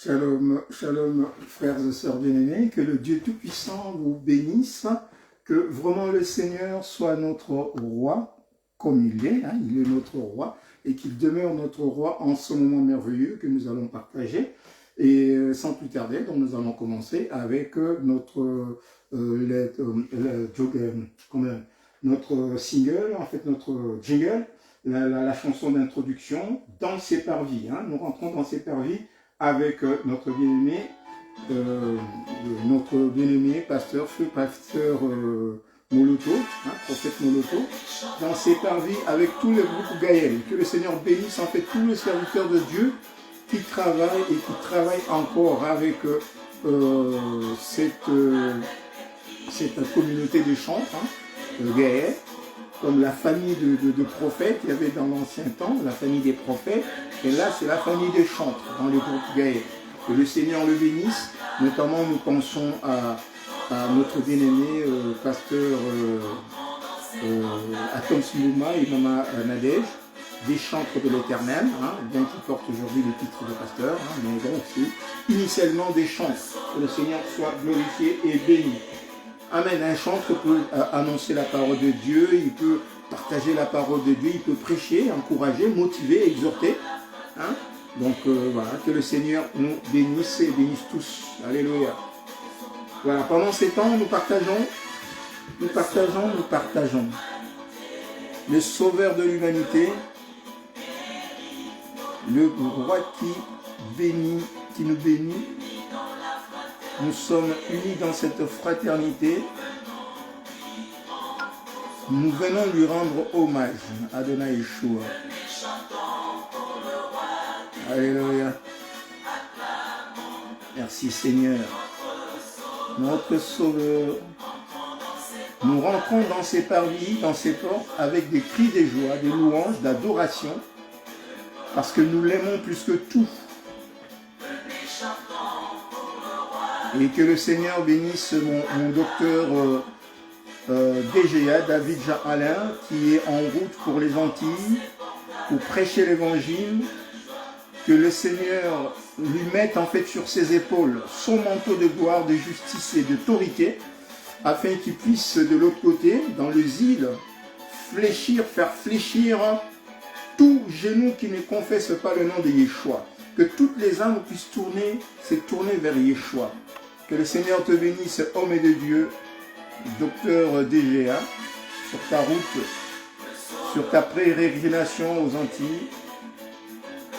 Shalom, shalom, frères et sœurs bien-aimés, que le Dieu Tout-Puissant vous bénisse, que vraiment le Seigneur soit notre roi, comme il est notre roi, et qu'il demeure notre roi en ce moment merveilleux que nous allons partager. Et sans plus tarder, donc nous allons commencer avec notre single, en fait notre jingle, la chanson d'introduction, Danser par vie. Nous rentrons dans Danser par vie avec notre bien-aimé pasteur, feu pasteur Moloto, prophète Moloto, Danser par vie avec tout le groupe Gaël. Que le Seigneur bénisse en fait tous les serviteurs de Dieu qui travaillent et qui travaillent encore avec cette communauté des chantres, Gaël, comme la famille de prophètes, il y avait dans l'ancien temps, la famille des prophètes, et là c'est la famille des chantres dans le groupe Gaël. Que le Seigneur le bénisse, notamment nous pensons à notre bien-aimé pasteur Atom Simouma et Mama Nadège, des chantres de l'Éternel, bien qu'ils portent aujourd'hui le titre de pasteur, mais donc c'est initialement des chantres. Que le Seigneur soit glorifié et béni. Amen. Un chantre peut annoncer la parole de Dieu, il peut partager la parole de Dieu, il peut prêcher, encourager, motiver, exhorter. Donc voilà, que le Seigneur nous bénisse et bénisse tous. Alléluia. Voilà, pendant ces temps, nous partageons. Le Sauveur de l'humanité, le roi qui nous bénit. Nous sommes unis dans cette fraternité. Nous venons lui rendre hommage, Adonai Yeshua. Alléluia. Merci Seigneur. Notre Sauveur. Nous rentrons dans ses parvis, dans ses portes, avec des cris de joie, des louanges, d'adoration, parce que nous l'aimons plus que tout. Et que le Seigneur bénisse mon docteur DGA, David Jean Alain, qui est en route pour les Antilles, pour prêcher l'évangile. Que le Seigneur lui mette en fait sur ses épaules son manteau de gloire, de justice et d'autorité, afin qu'il puisse de l'autre côté, dans les îles, faire fléchir tout genou qui ne confesse pas le nom de Yeshua. Que toutes les âmes puissent se tourner vers Yeshua. Que le Seigneur te bénisse, homme de Dieu, docteur DGA, sur ta route, sur ta pérégrination aux Antilles.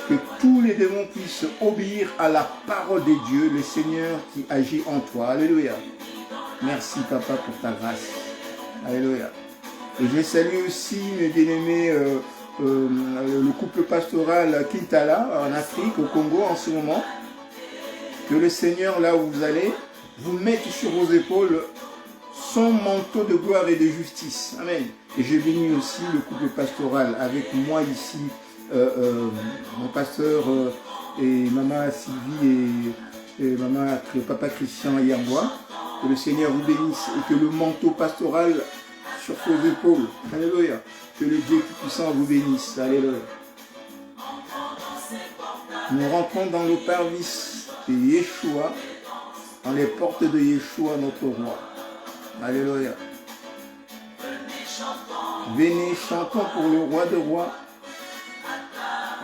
Que tous les démons puissent obéir à la parole de Dieu, le Seigneur qui agit en toi. Alléluia. Merci Papa pour ta grâce. Alléluia. Et je salue aussi mes bien-aimés, le couple pastoral Kintala en Afrique, au Congo en ce moment. Que le Seigneur, là où vous allez, vous mette sur vos épaules son manteau de gloire et de justice. Amen. Et je bénis aussi le couple pastoral avec moi ici, mon pasteur et maman Sylvie et papa Christian Yerbois. Que le Seigneur vous bénisse et que le manteau pastoral sur vos épaules. Alléluia. Que le Dieu Tout-Puissant vous bénisse. Alléluia. Nous rentrons dans le parvis de Yeshua, dans les portes de Yeshua, notre roi. Alléluia. Venez, chantons pour le roi de rois.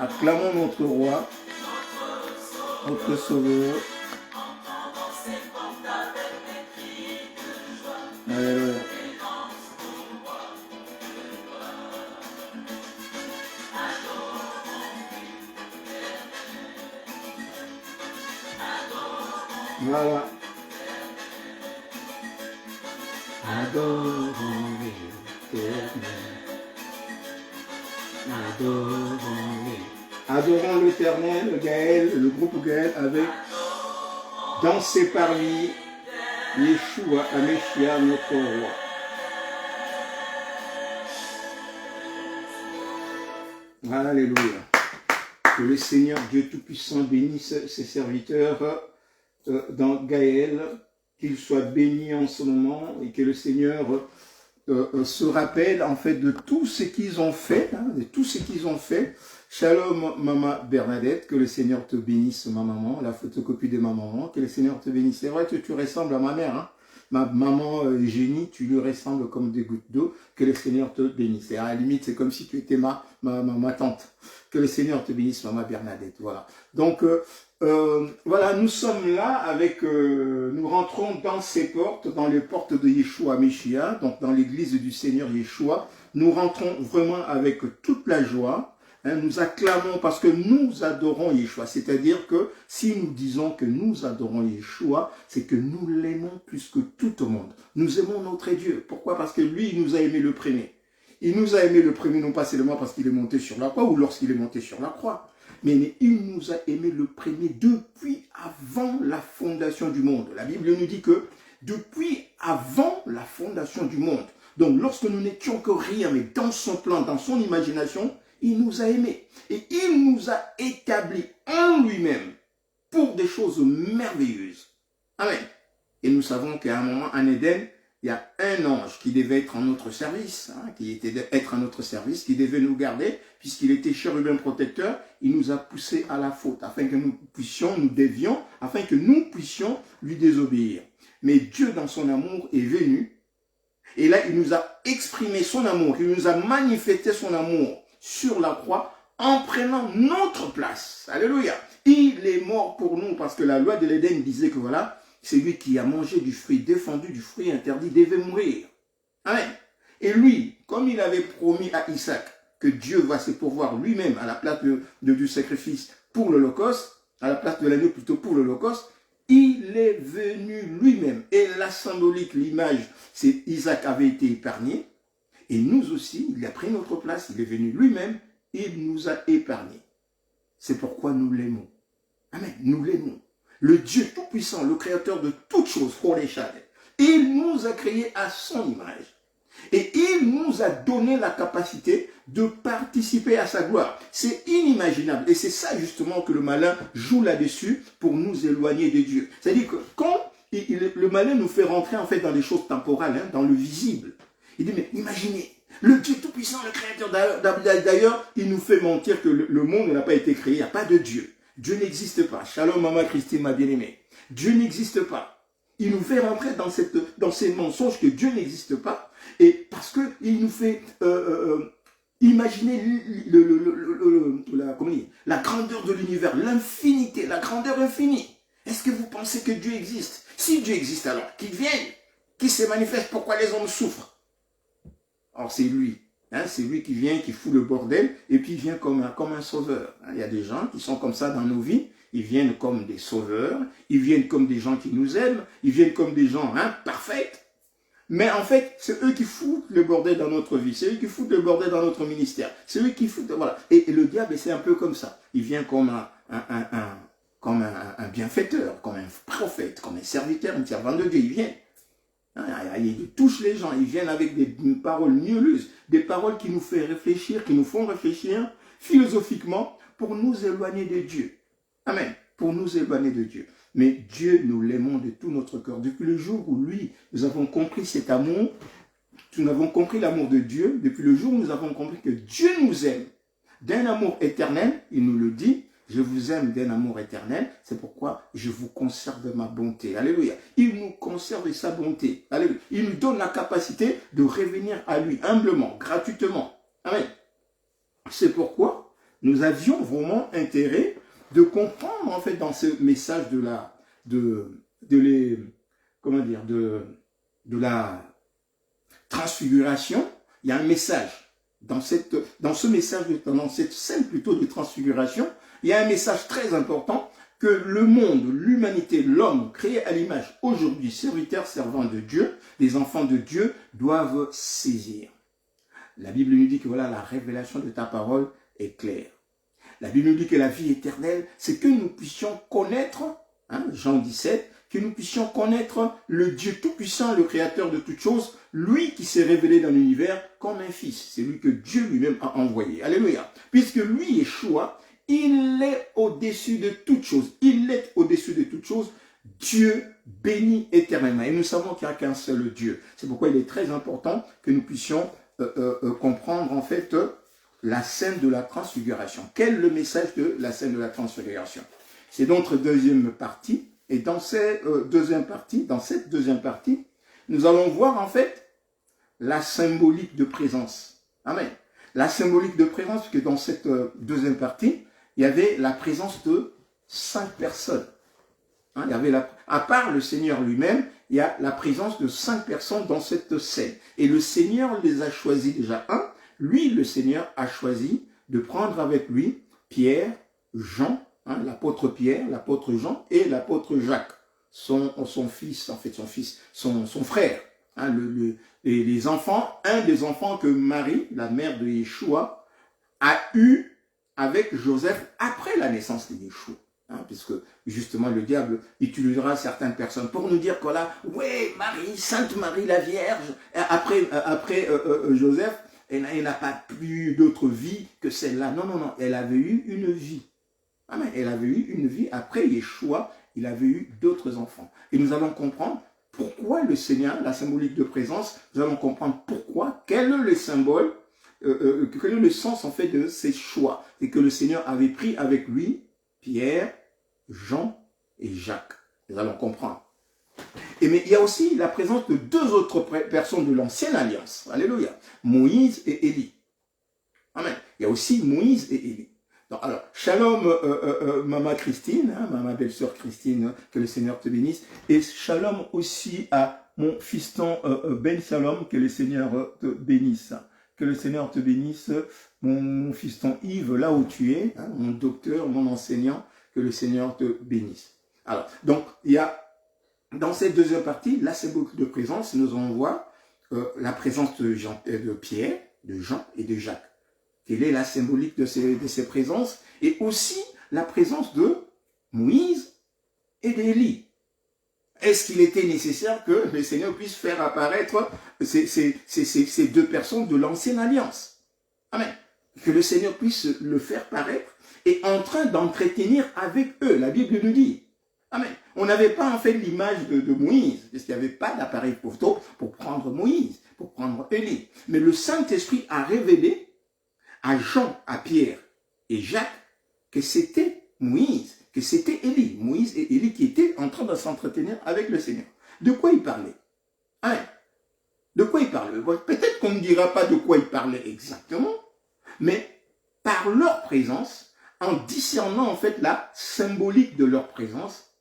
Acclamons notre roi, notre sauveur. Alléluia. Voilà. Adorons l'Éternel, Gaël, le groupe Gaël, avec Danser parmi Yeshua, Ameshia, notre roi. Alléluia. Que le Seigneur Dieu Tout-Puissant bénisse ses serviteurs dans Gaël, qu'ils soient bénis en ce moment et que le Seigneur se rappelle en fait de tout ce qu'ils ont fait, de tout ce qu'ils ont fait Shalom, Maman Bernadette, que le Seigneur te bénisse, ma maman, la photocopie de ma maman, que le Seigneur te bénisse. C'est vrai que tu ressembles à ma mère, hein. Ma maman Génie, tu lui ressembles comme des gouttes d'eau, que le Seigneur te bénisse. Et à la limite, c'est comme si tu étais ma tante. Que le Seigneur te bénisse, Maman Bernadette, voilà. Donc, voilà, nous sommes là avec, nous rentrons dans ces portes, dans les portes de Yeshua Meshiach, donc dans l'église du Seigneur Yeshua. Nous rentrons vraiment avec toute la joie. Nous acclamons parce que nous adorons Yeshua. C'est-à-dire que si nous disons que nous adorons Yeshua, c'est que nous l'aimons plus que tout au monde. Nous aimons notre Dieu. Pourquoi? Parce que lui, il nous a aimé le premier. Il nous a aimé le premier, non pas seulement parce qu'il est monté sur la croix ou lorsqu'il est monté sur la croix, mais il nous a aimé le premier depuis avant la fondation du monde. La Bible nous dit que depuis avant la fondation du monde, donc lorsque nous n'étions que rien, mais dans son plan, dans son imagination, il nous a aimés et il nous a établis en lui-même pour des choses merveilleuses. Amen. Et nous savons qu'à un moment, en Éden, il y a un ange qui devait être en notre service, qui devait nous garder, puisqu'il était chérubin protecteur. Il nous a poussés à la faute, afin que nous dévions, afin que nous puissions lui désobéir. Mais Dieu, dans son amour, est venu, et là, il nous a exprimé son amour, il nous a manifesté son amour sur la croix en prenant notre place. Alléluia. Il est mort pour nous parce que la loi de l'Éden disait que voilà, celui qui a mangé du fruit défendu, du fruit interdit, devait mourir. Amen. Et lui, comme il avait promis à Isaac que Dieu va se pourvoir lui-même à la place du sacrifice pour l'Holocauste, à la place de l'agneau plutôt pour l'Holocauste, il est venu lui-même. Et la symbolique, l'image, c'est Isaac avait été épargné. Et nous aussi, il a pris notre place, il est venu lui-même, il nous a épargnés. C'est pourquoi nous l'aimons. Amen, nous l'aimons. Le Dieu Tout-Puissant, le Créateur de toutes choses, il nous a créés à son image. Et il nous a donné la capacité de participer à sa gloire. C'est inimaginable. Et c'est ça justement que le malin joue là-dessus pour nous éloigner de Dieu. C'est-à-dire que quand le malin nous fait rentrer en fait dans les choses temporelles, dans le visible, il dit, mais imaginez, le Dieu Tout-Puissant, le Créateur, d'ailleurs, il nous fait mentir que le monde n'a pas été créé, il n'y a pas de Dieu. Dieu n'existe pas. Shalom, Maman Christine, ma bien-aimée. Dieu n'existe pas. Il nous fait rentrer dans ces mensonges que Dieu n'existe pas, et parce qu'il nous fait imaginer la grandeur de l'univers, l'infinité, la grandeur infinie. Est-ce que vous pensez que Dieu existe? Si Dieu existe alors, qu'il vienne, qu'il se manifeste, pourquoi les hommes souffrent? Or, c'est lui. C'est lui qui vient, qui fout le bordel, et puis il vient comme un sauveur. Il y a des gens qui sont comme ça dans nos vies. Ils viennent comme des sauveurs. Ils viennent comme des gens qui nous aiment. Ils viennent comme des gens parfaits. Mais en fait, c'est eux qui foutent le bordel dans notre vie. C'est eux qui foutent le bordel dans notre ministère. C'est eux qui foutent... Voilà. Et le diable, c'est un peu comme ça. Il vient comme un bienfaiteur, comme un prophète, comme un serviteur, un servant de Dieu. Il vient. Il touche les gens, ils viennent avec des paroles mielleuses, des paroles qui nous font réfléchir, qui nous font réfléchir philosophiquement pour nous éloigner de Dieu. Amen. Pour nous éloigner de Dieu. Mais Dieu, nous l'aimons de tout notre cœur. Depuis le jour où lui, nous avons compris cet amour, nous avons compris l'amour de Dieu, depuis le jour où nous avons compris que Dieu nous aime d'un amour éternel, il nous le dit, je vous aime d'un amour éternel, c'est pourquoi je vous conserve ma bonté. Alléluia. Il nous conserve sa bonté. Alléluia. Il nous donne la capacité de revenir à lui humblement, gratuitement. Amen. C'est pourquoi nous avions vraiment intérêt de comprendre en fait dans ce message de la transfiguration, il y a un message. Dans ce message, dans cette scène plutôt de transfiguration, il y a un message très important que le monde, l'humanité, l'homme créé à l'image aujourd'hui, serviteurs, servants de Dieu, les enfants de Dieu, doivent saisir. La Bible nous dit que voilà, la révélation de ta parole est claire. La Bible nous dit que la vie éternelle, c'est que nous puissions connaître, Jean 17, que nous puissions connaître le Dieu Tout-Puissant, le Créateur de toutes choses, lui qui s'est révélé dans l'univers comme un fils. C'est lui que Dieu lui-même a envoyé. Alléluia. Puisque lui, Yeshua, il est au-dessus de toutes choses. Il est au-dessus de toutes choses. Dieu béni éternellement. Et nous savons qu'il n'y a qu'un seul Dieu. C'est pourquoi il est très important que nous puissions comprendre en fait la scène de la transfiguration. Quel est le message de la scène de la transfiguration? C'est notre deuxième partie. Et dans cette deuxième partie, nous allons voir en fait la symbolique de présence. Amen. La symbolique de présence, parce que dans cette deuxième partie, il y avait la présence de 5 personnes. Hein, il y avait à part le Seigneur lui-même, il y a la présence de 5 personnes dans cette scène. Et le Seigneur les a choisis déjà. Lui, le Seigneur a choisi de prendre avec lui Pierre, Jean, hein, l'apôtre Pierre, l'apôtre Jean et l'apôtre Jacques, son fils, en fait son frère. Hein, les enfants, un des enfants que Marie, la mère de Yeshua, a eu avec Joseph après la naissance de Yeshua. Hein, puisque justement le diable utilisera certaines personnes pour nous dire que là, ouais, Marie, Sainte Marie la Vierge, après Joseph, elle n'a pas plus d'autre vie que celle-là. Non, non, non, elle avait eu une vie. Ah, mais elle avait eu une vie après Yeshua, il avait eu d'autres enfants. Et nous allons comprendre pourquoi le Seigneur, la symbolique de présence, nous allons comprendre pourquoi, quel est le symbole, quel est le sens en fait de ces choix. Et que le Seigneur avait pris avec lui Pierre, Jean et Jacques. Nous allons comprendre. Mais il y a aussi la présence de 2 autres personnes de l'ancienne alliance. Alléluia. Moïse et Élie. Amen. Il y a aussi Moïse et Élie. Donc, alors, shalom Maman Christine, hein, ma belle-sœur Christine, que le Seigneur te bénisse. Et shalom aussi à mon fiston Ben Shalom, que le Seigneur te bénisse. Que le Seigneur te bénisse, mon fiston Yves, là où tu es, hein, mon docteur, mon enseignant, que le Seigneur te bénisse. Alors, donc, il y a, dans cette deuxième partie, la symbolique de présence, nous allons voir la présence de Pierre, de Jean et de Jacques. Quelle est la symbolique de ces présences? Et aussi la présence de Moïse et d'Élie. Est-ce qu'il était nécessaire que le Seigneur puisse faire apparaître ces 2 personnes de l'ancienne alliance? Amen. Que le Seigneur puisse le faire paraître et en train d'entretenir avec eux. La Bible nous dit. Amen. On n'avait pas en fait l'image de Moïse, parce qu'il n'y avait pas d'appareil photo pour prendre Moïse, pour prendre Élie. Mais le Saint-Esprit a révélé à Jean, à Pierre et Jacques que c'était Moïse, que c'était Élie. Moïse et Élie qui étaient en train de s'entretenir avec le Seigneur. De quoi ils parlaient? Hein? De quoi ils parlaient? Peut-être qu'on ne dira pas de quoi ils parlaient exactement, mais par leur présence, en discernant en fait la symbolique de leur présence,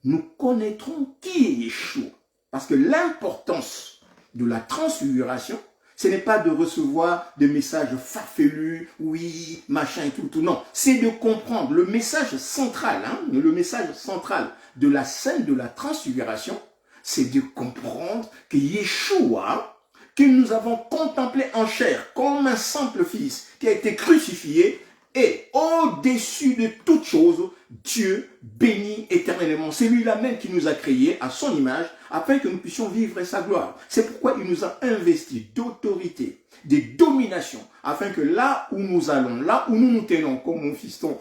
nous connaîtrons qui est Yeshua. Parce que l'importance de la transfiguration, ce n'est pas de recevoir des messages farfelus, oui, machin et tout, non. C'est de comprendre le message central, hein, le message central de la scène de la transfiguration, c'est de comprendre que Yeshua, que nous avons contemplé en chair comme un simple fils qui a été crucifié, et au-dessus de toute chose, Dieu bénit éternellement. C'est lui-là même qui nous a créés à son image, afin que nous puissions vivre sa gloire. C'est pourquoi il nous a investis d'autorité, de domination, afin que là où nous allons, là où nous nous tenons, comme mon fiston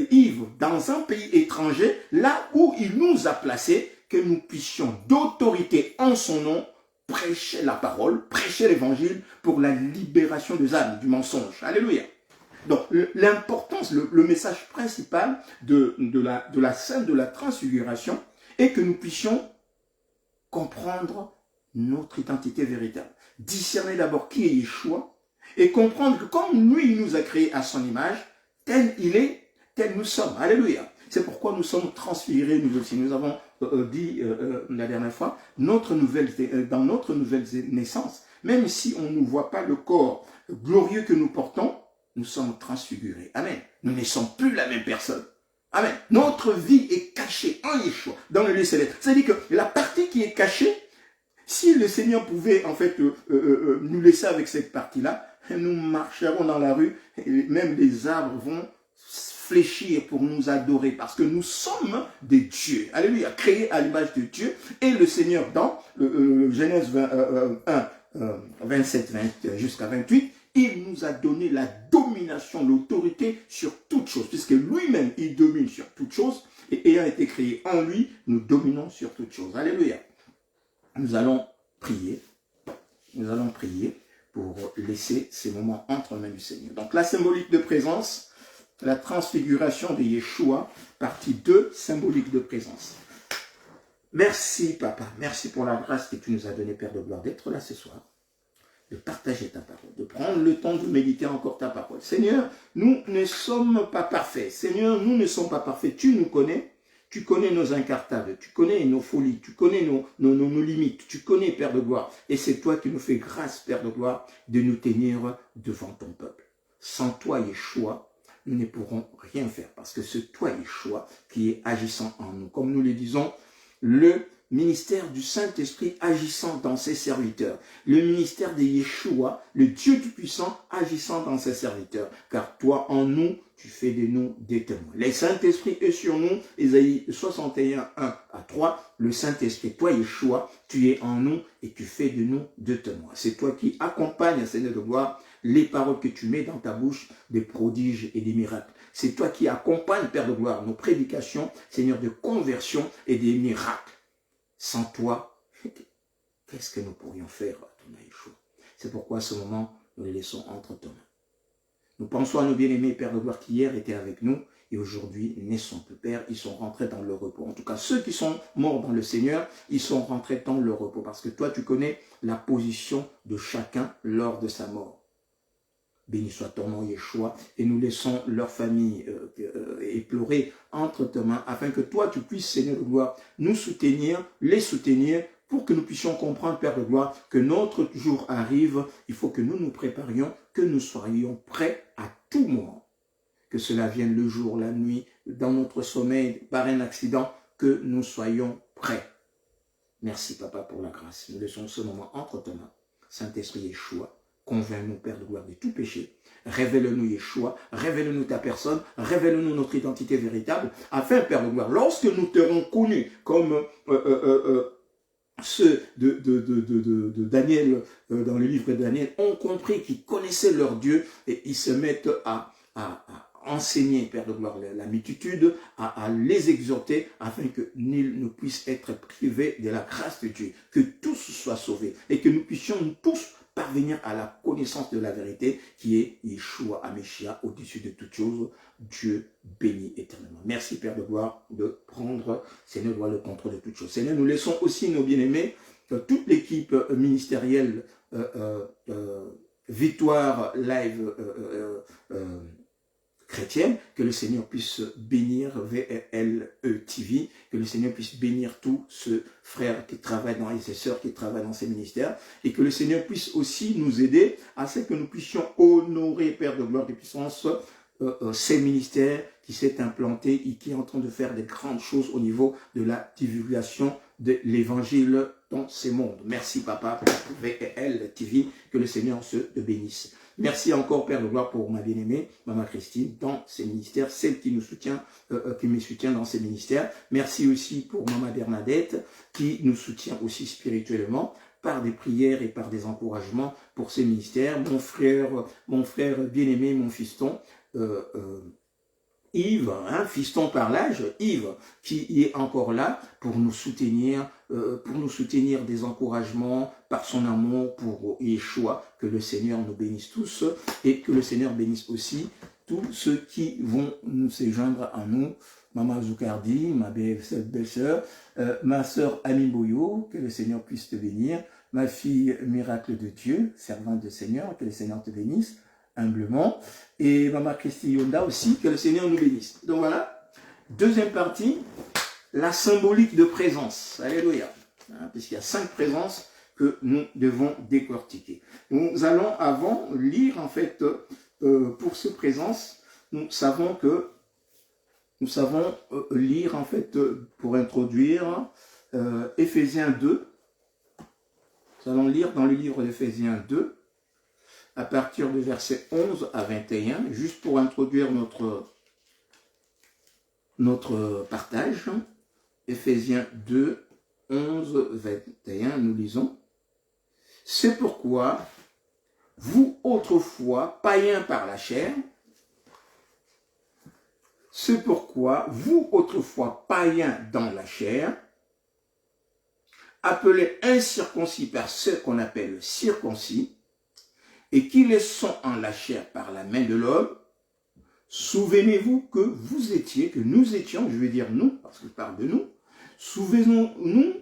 Yves, dans un pays étranger, là où il nous a placés, que nous puissions d'autorité en son nom, prêcher la parole, prêcher l'évangile pour la libération des âmes du mensonge. Alléluia. Donc, l'importance, le message principal de la scène de la transfiguration est que nous puissions comprendre notre identité véritable. Discerner d'abord qui est Yeshua et comprendre que comme lui, il nous a créés à son image, tel il est, tel nous sommes. Alléluia. C'est pourquoi nous sommes transfigurés, nous aussi. Nous avons dit la dernière fois, dans notre nouvelle naissance, même si on ne voit pas le corps glorieux que nous portons, nous sommes transfigurés. Amen. Nous ne sommes plus la même personne. Amen. Notre vie est cachée en Yeshua, dans le lieu céleste. C'est-à-dire que la partie qui est cachée, si le Seigneur pouvait en fait nous laisser avec cette partie-là, nous marcherons dans la rue et même les arbres vont fléchir pour nous adorer parce que nous sommes des dieux. Alléluia. Créés à l'image de Dieu. Et le Seigneur, dans Genèse 1, 27 jusqu'à 28, il nous a donné la domination, l'autorité sur toute chose, puisque lui-même, il domine sur toute chose, et ayant été créé en lui, nous dominons sur toute chose. Alléluia. Nous allons prier pour laisser ces moments entre mains du Seigneur. Donc la symbolique de présence, la transfiguration de Yeshua, partie 2, symbolique de présence. Merci papa, merci pour la grâce que tu nous as donnée, Père de gloire, d'être là ce soir, de partager ta parole, de prendre le temps de méditer encore ta parole. Seigneur, nous ne sommes pas parfaits. Seigneur, nous ne sommes pas parfaits. Tu nous connais. Tu connais nos incartables, tu connais nos folies, tu connais nos limites, tu connais, Père de gloire. Et c'est toi qui nous fais grâce, Père de gloire, de nous tenir devant ton peuple. Sans toi, Yeshua, nous ne pourrons rien faire, parce que c'est toi, Yeshua, qui est agissant en nous. Comme nous le disons, le ministère du Saint-Esprit agissant dans ses serviteurs. Le ministère de Yeshua, le Dieu Tout-Puissant, agissant dans ses serviteurs. Car toi, en nous, tu fais de nous des témoins. Le Saint-Esprit est sur nous. Ésaïe 61, 1 à 3. Le Saint-Esprit, toi, Yeshua, tu es en nous et tu fais de nous des témoins. C'est toi qui accompagnes, Seigneur de gloire, les paroles que tu mets dans ta bouche, des prodiges et des miracles. C'est toi qui accompagnes, Père de gloire, nos prédications, Seigneur, de conversion et des miracles. Sans toi, qu'est-ce que nous pourrions faire à ton Yeshua? C'est pourquoi à ce moment, nous les laissons entre tes mains. Nous pensons à nos bien-aimés, Père de gloire, qui hier étaient avec nous et aujourd'hui ne sont plus, Père. Ils sont rentrés dans le repos. En tout cas, ceux qui sont morts dans le Seigneur, ils sont rentrés dans le repos. Parce que toi, tu connais la position de chacun lors de sa mort. Béni soit ton nom, Yeshua, et nous laissons leur famille éplorer entre tes mains, afin que toi, tu puisses, Seigneur de gloire, nous soutenir, les soutenir, pour que nous puissions comprendre, Père de gloire, que notre jour arrive, il faut que nous nous préparions, que nous soyons prêts à tout moment. Que cela vienne le jour, la nuit, dans notre sommeil, par un accident, que nous soyons prêts. Merci, Papa, pour la grâce. Nous laissons ce moment entre tes mains. Saint-Esprit Yeshua, convainc-nous, Père de gloire, de tout péché. Révèle-nous, Yeshua, révèle-nous ta personne, révèle-nous notre identité véritable, afin, Père de gloire, lorsque nous t'aurons connus comme ceux de Daniel, dans le livre de Daniel, ont compris qu'ils connaissaient leur Dieu et ils se mettent à enseigner, Père de gloire, la multitude, à les exhorter afin que nul ne puisse être privé de la grâce de Dieu, que tous soient sauvés et que nous puissions tous parvenir à la connaissance de la vérité qui est Yeshua Haméchia, au-dessus de toutes choses, Dieu béni éternellement. Merci Père de gloire de prendre, Seigneur, le contrôle de toutes choses. Seigneur, nous laissons aussi nos bien-aimés, toute l'équipe ministérielle Victoire Live chrétienne, que le Seigneur puisse bénir VL TV, que le Seigneur puisse bénir tous ceux frères qui travaillent et ces sœurs qui travaillent dans ces ministères, et que le Seigneur puisse aussi nous aider à ce que nous puissions honorer, Père de gloire de puissance, ces ministères qui s'est implanté et qui est en train de faire des grandes choses au niveau de la divulgation de l'évangile dans ces mondes. Merci Papa pour VL TV, que le Seigneur se bénisse. Merci encore, Père de gloire, pour ma bien-aimée, Maman Christine, dans ses ministères, celle qui nous soutient, qui me soutient dans ses ministères. Merci aussi pour Maman Bernadette, qui nous soutient aussi spirituellement, par des prières et par des encouragements pour ses ministères. Mon frère bien-aimé, mon fiston, Yves, fiston par l'âge, Yves, qui est encore là pour nous soutenir des encouragements par son amour pour Yeshua. Que le Seigneur nous bénisse tous et que le Seigneur bénisse aussi tous ceux qui vont nous se joindre à nous. Maman Zoukardi, ma belle-sœur, ma sœur Ami Boyo, que le Seigneur puisse te bénir, ma fille Miracle de Dieu, servante du Seigneur, que le Seigneur te bénisse humblement, et Maman Christy Yonda aussi, que le Seigneur nous bénisse. Donc voilà, deuxième partie, la symbolique de présence. Alléluia. Puisqu'il y a 5 présences que nous devons décortiquer. Nous allons avant lire en fait, pour ces présences, nous savons lire en fait, pour introduire Éphésiens 2. Nous allons lire dans le livre d'Éphésiens 2, à partir du verset 11 à 21, juste pour introduire notre partage. Éphésiens 2, 11, 21, nous lisons. « C'est pourquoi, vous autrefois, païens par la chair, c'est pourquoi, vous autrefois, païens dans la chair, appelés incirconcis par ceux qu'on appelle circoncis, et qui les sont en la chair par la main de l'homme, souvenez-vous que vous étiez, que nous étions, je vais dire nous, parce que je parle de nous, souvenons-nous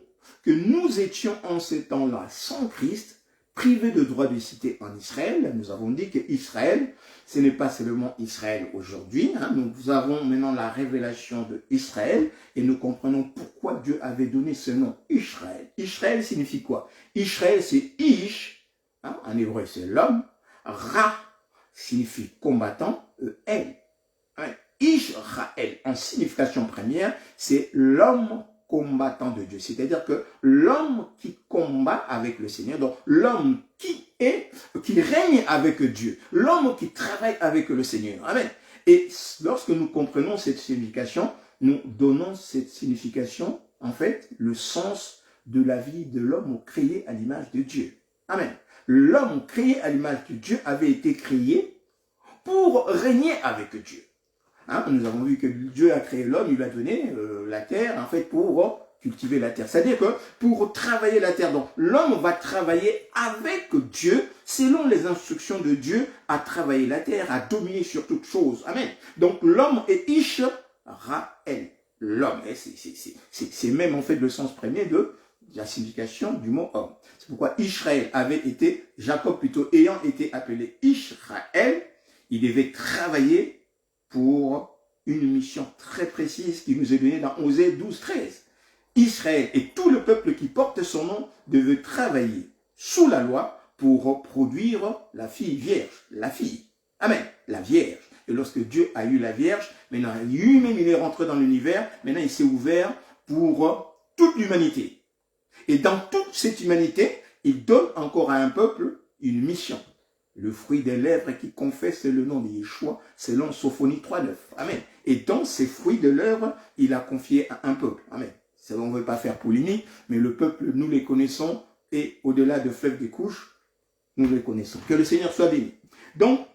que nous étions en ces temps-là sans Christ, privés de droit de cité en Israël. Nous avons dit que Israël, ce n'est pas seulement Israël aujourd'hui. Nous avons maintenant la révélation de Israël et nous comprenons pourquoi Dieu avait donné ce nom Israël. Israël signifie quoi? Israël, c'est Ish, en hébreu c'est l'homme. Ra signifie combattant, El. Israël, en signification première, c'est l'homme combattant de Dieu. C'est-à-dire que l'homme qui combat avec le Seigneur, donc l'homme qui règne avec Dieu, l'homme qui travaille avec le Seigneur. Amen. Et lorsque nous comprenons cette signification, nous donnons cette signification, en fait, le sens de la vie de l'homme créé à l'image de Dieu. Amen. L'homme créé à l'image de Dieu avait été créé pour régner avec Dieu. Nous avons vu que Dieu a créé l'homme, il lui a donné la terre, en fait, pour cultiver la terre. C'est-à-dire que pour travailler la terre, donc l'homme va travailler avec Dieu, selon les instructions de Dieu, à travailler la terre, à dominer sur toute chose. Amen. Donc l'homme est Israël, l'homme. C'est même en fait le sens premier de la signification du mot homme. C'est pourquoi Israël avait été, Jacob plutôt, ayant été appelé Israël, il devait travailler pour une mission très précise qui nous est donnée dans Osée 12, 13. Israël et tout le peuple qui porte son nom devait travailler sous la loi pour produire la fille vierge, la fille. Amen, la vierge. Et lorsque Dieu a eu la vierge, maintenant lui-même il est rentré dans l'univers, maintenant il s'est ouvert pour toute l'humanité. Et dans toute cette humanité, il donne encore à un peuple une mission. Le fruit des lèvres qui confesse le nom de Yeshua, selon Sophonie 3.9. Amen. Et dans ces fruits de lèvres, il a confié à un peuple. Amen. On ne veut pas faire polémique, mais le peuple, nous les connaissons, et au-delà de fleuves des couches, nous les connaissons. Que le Seigneur soit béni. Donc,